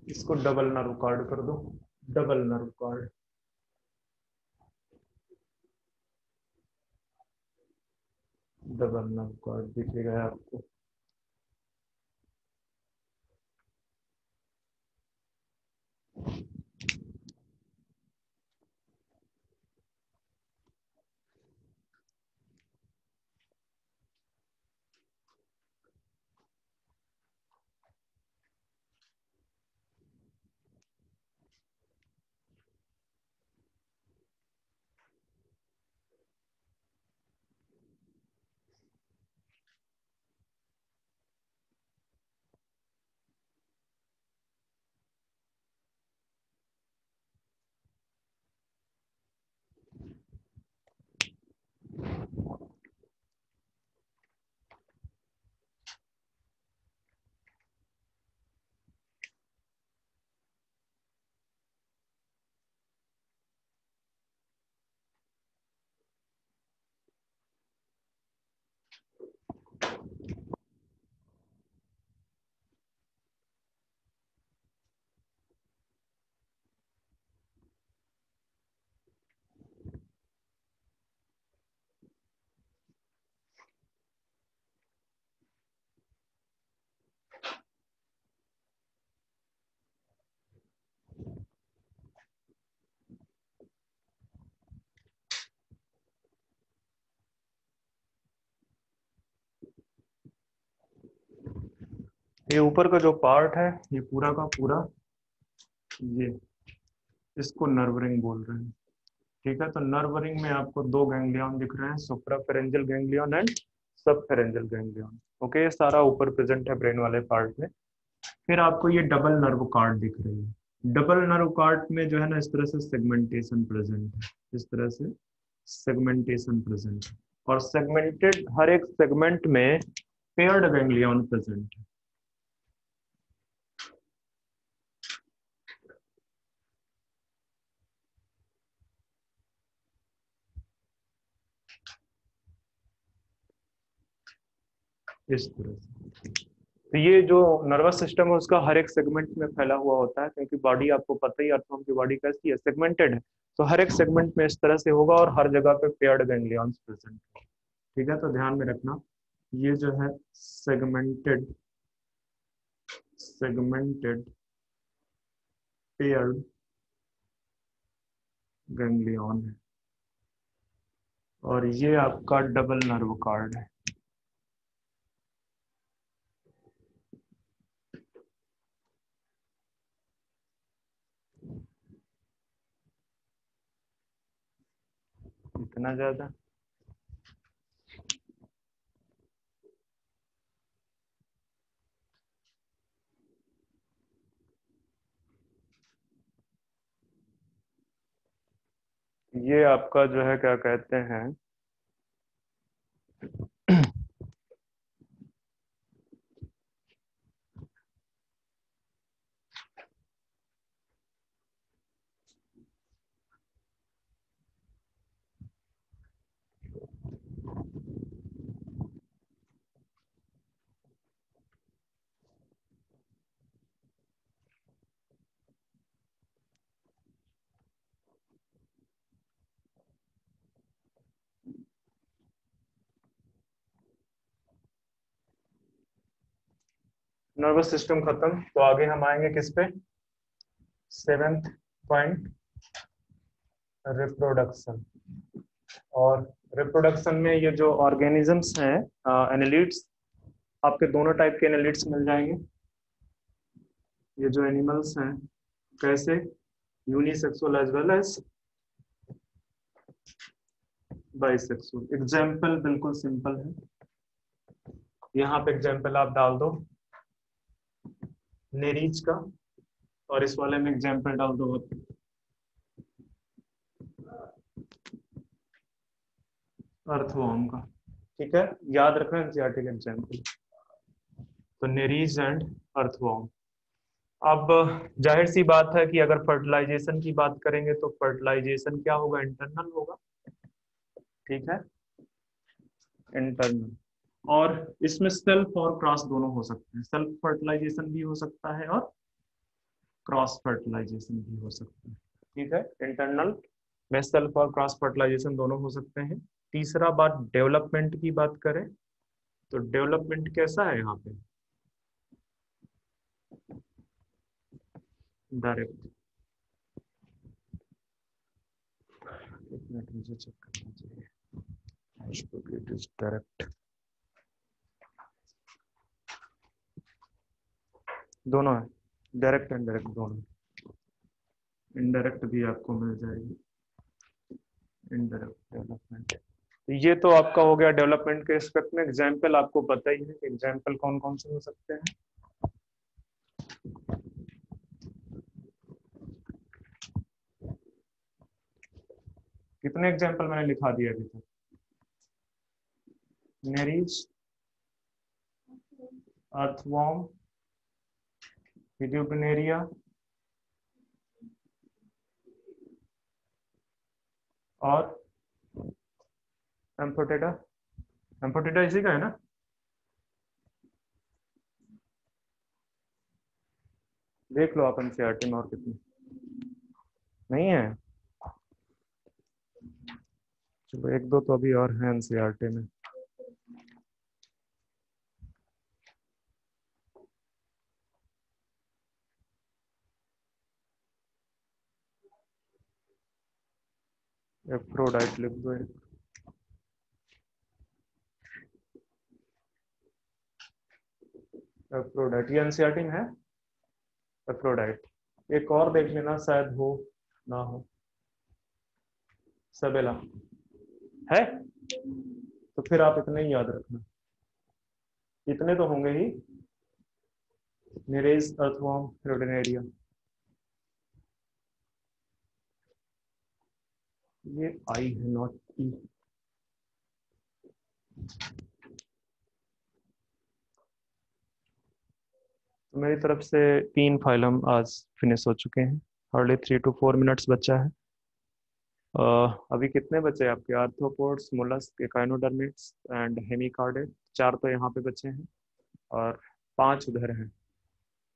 इसको डबल नर्व कॉर्ड कर दो। Double nerve cord, double nerve cord दिखेगा आपको। ये ऊपर का जो पार्ट है ये पूरा का पूरा, ये इसको नर्व रिंग बोल रहे हैं। ठीक है, तो नर्व रिंग में आपको दो गैंग्लियन दिख रहे हैं, सुप्राफेरेंजियल गैंग्लियन एंड सबफेरेंजियल गैंग्लियन। ओके, ये सारा ऊपर प्रेजेंट है ब्रेन वाले पार्ट में। फिर आपको ये डबल नर्व कार्ड दिख रही है। डबल नर्व कार्ड में जो है ना, इस तरह से सेगमेंटेशन प्रेजेंट है, इस तरह से सेगमेंटेशन प्रेजेंट है, और सेगमेंटेड हर एक सेगमेंट में पेयर्ड गैंग्लियन प्रेजेंट है। इस तरह से, तो ये जो नर्वस सिस्टम है उसका हर एक सेगमेंट में फैला हुआ होता है, क्योंकि बॉडी आपको पता ही, अर्थों की बॉडी कैसी है, सेगमेंटेड है। तो हर एक सेगमेंट में इस तरह से होगा और हर जगह पे पेयर्ड गैंग्लियंस प्रेजेंट है। ठीक है, तो ध्यान में रखना, ये जो है सेगमेंटेड सेगमेंटेड पेयर्ड गैंग्लियन है, और ये आपका डबल नर्व कार्ड है। इतना ज्यादा ये आपका जो है क्या कहते हैं, नर्वस सिस्टम खत्म। तो आगे हम आएंगे किस पे, सेवेंथ पॉइंट, रिप्रोडक्शन। और रिप्रोडक्शन में ये जो ऑर्गेनिजम्स हैं, एनालिड्स, आपके दोनों टाइप के एनालिड्स मिल जाएंगे। ये जो एनिमल्स हैं, कैसे, unisexual as well as bisexual. Example बिल्कुल सिंपल है, यहाँ पे एग्जाम्पल आप डाल दो नेरीज का, और इस वाले में एग्जाम्पल डाल दो अर्थवर्म का। ठीक है, याद रखना एनसीईआरटी का एग्जाम्पल, तो नेरीज एंड अर्थवर्म। अब जाहिर सी बात है कि अगर फर्टिलाइजेशन की बात करेंगे तो फर्टिलाइजेशन क्या होगा, इंटरनल होगा। ठीक है, इंटरनल। और इसमें सेल्फ और क्रॉस दोनों हो सकते हैं, सेल्फ फर्टिलाइजेशन भी हो सकता है और क्रॉस फर्टिलाइजेशन भी हो सकता है। ठीक है, इंटरनल में सेल्फ और क्रॉस फर्टिलाइजेशन दोनों हो सकते हैं। तीसरा बात, डेवलपमेंट की बात करें तो डेवलपमेंट कैसा है यहाँ पे, डायरेक्ट। एक मिनट मुझे चेक करना चाहिए, डायरेक्ट दोनों है, डायरेक्ट एंड डायरेक्ट दोनों। इनडायरेक्ट भी आपको मिल जाएगी, इनडायरेक्ट डेवलपमेंट। ये तो आपका हो गया डेवलपमेंट के एस्पेक्ट में। एग्जाम्पल आपको पता ही है कि एग्जाम्पल कौन कौन से हो सकते हैं। कितने एग्जाम्पल मैंने लिखा दिया अभी तक, नेरीज, अर्थवर्म, फिड्यूबनेरिया और एम्फोटेटा। एम्फोटेटा इसी का है ना, देख लो आप एनसीईआरटी में और कितनी नहीं है। चलो एक दो तो अभी और हैं एनसीईआरटी में। एफ्रोडाइट लिख दो एक। एफ्रोडाइट, ये एनसीईआरटी में है एफ्रोडाइट। एक और देख लेना, शायद हो ना हो। सबेला है, तो फिर आप इतने ही याद रखना, इतने तो होंगे ही। नेरेस, अर्थवर्म, रोडेनेरिया, ये आई है नॉट ई। तो मेरी तरफ से 3 फाइलम आज फिनिश हो चुके हैं। हार्डली 3 to 4 मिनट्स बचा है। अभी कितने बचे आपके? आर्थ्रोपोड्स, मोलस्क, एकाइनोडर्मिट्स एंड हेमिकार्डेट, 4 तो यहाँ पे बचे हैं और 5 उधर हैं,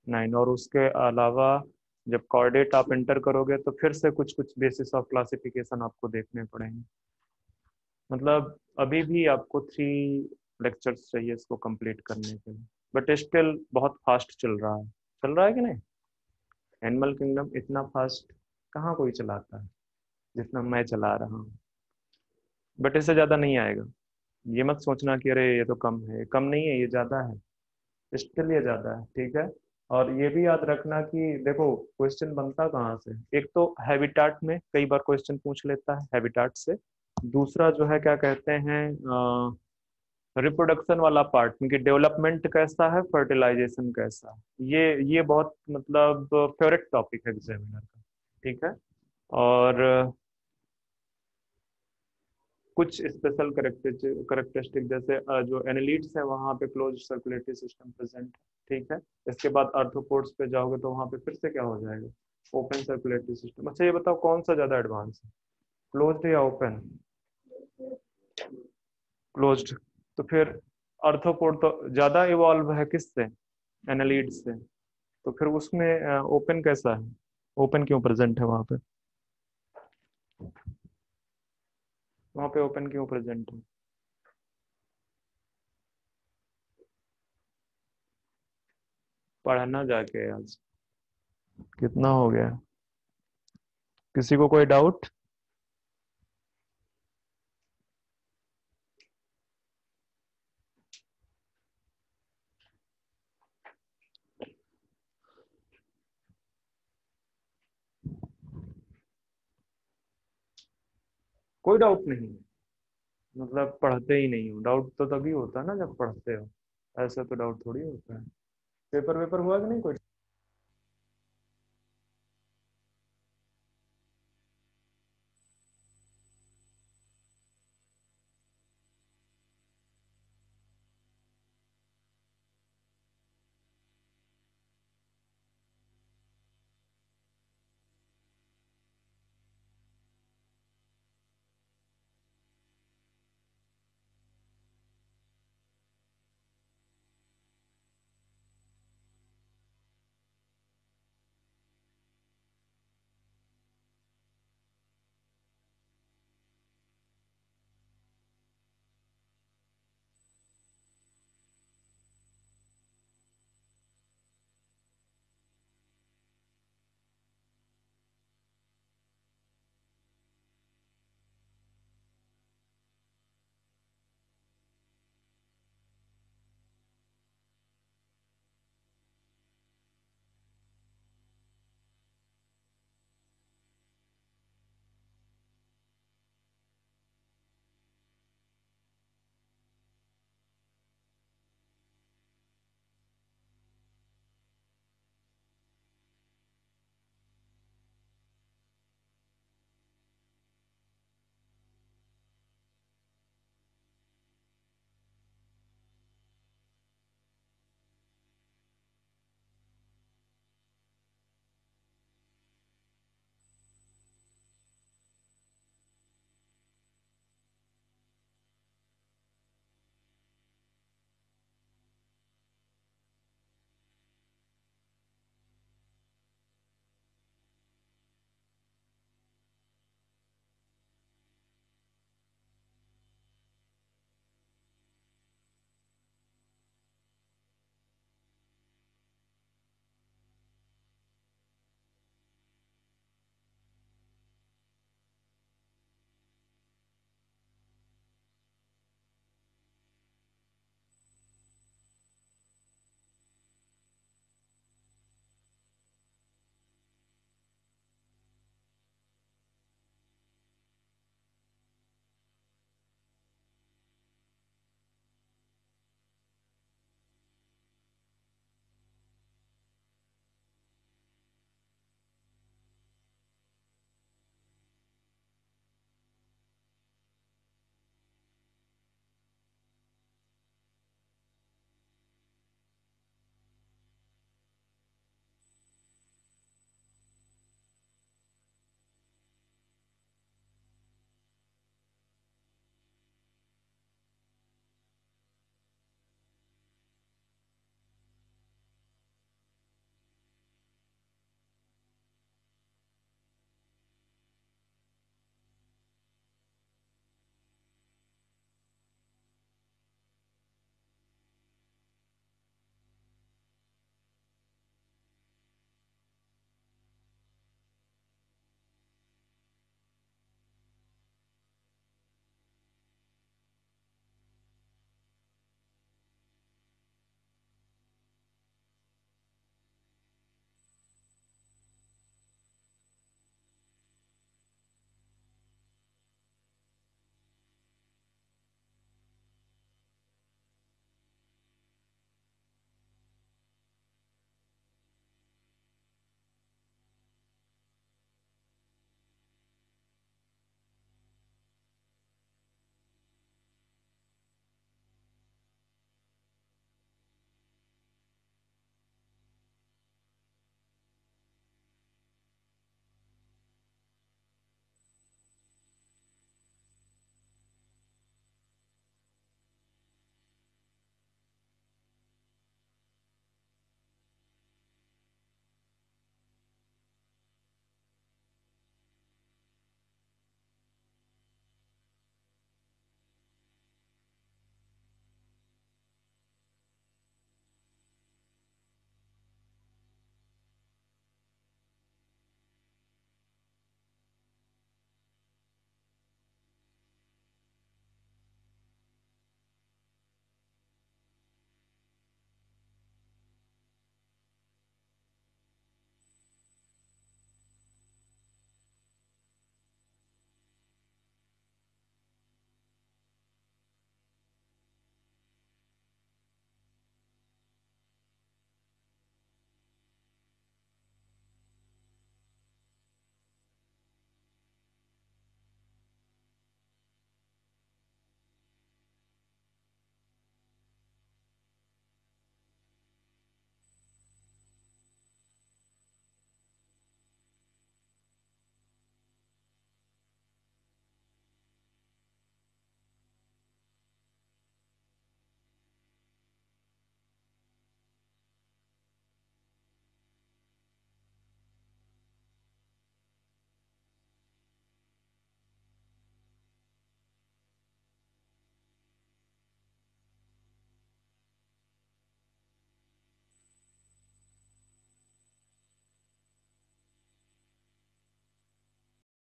9। और उसके अलावा जब कॉर्डेट आप एंटर करोगे तो फिर से कुछ कुछ बेसिस ऑफ क्लासिफिकेशन आपको देखने पड़ेंगे। मतलब अभी भी आपको 3 लेक्चर्स चाहिए इसको कंप्लीट करने के लिए, बट स्टिल बहुत फास्ट चल रहा है कि नहीं? एनिमल किंगडम इतना फास्ट कहाँ कोई चलाता है जितना मैं चला रहा हूँ, बट इससे ज़्यादा नहीं आएगा। ये मत सोचना कि अरे ये तो कम है, कम नहीं है, ये ज़्यादा है, स्टिल ये ज़्यादा है, ठीक है। और ये भी याद रखना कि देखो क्वेश्चन बनता कहाँ से, एक तो हैबिटाट में कई बार क्वेश्चन पूछ लेता है हैबिटाट से, दूसरा जो है क्या कहते हैं रिप्रोडक्शन वाला पार्ट में कि डेवलपमेंट कैसा है, फर्टिलाइजेशन कैसा है। ये बहुत मतलब फेवरेट टॉपिक है एग्जामिनर का, ठीक है। और कुछ स्पेशल करेक्टरिस्टिक जैसे जो एनालिट्स है वहाँ पे क्लोज सर्कुलेटरी सिस्टम प्रेजेंट है, ठीक है। इसके बाद आर्थ्रोपोड्स पे जाओगे तो वहाँ पे फिर से क्या हो जाएगा, ओपन सर्कुलेटरी सिस्टम। अच्छा ये बताओ कौन सा ज्यादा एडवांस है, क्लोज्ड या ओपन? क्लोज्ड। तो फिर आर्थ्रोपोड तो ज्यादा इवॉल्व है किससे, एनालिड से, तो फिर उसमें ओपन कैसा है, ओपन क्यों प्रेजेंट है वहाँ पे, वहाँ पे ओपन क्यों प्रेजेंट है? पढ़ना जाके आज कितना हो गया, किसी को कोई डाउट? कोई डाउट नहीं है? मतलब पढ़ते ही नहीं हो, डाउट तो तभी होता है ना जब पढ़ते हो, ऐसा तो डाउट थोड़ी होता है। पेपर वेपर हुआ कि नहीं कोई?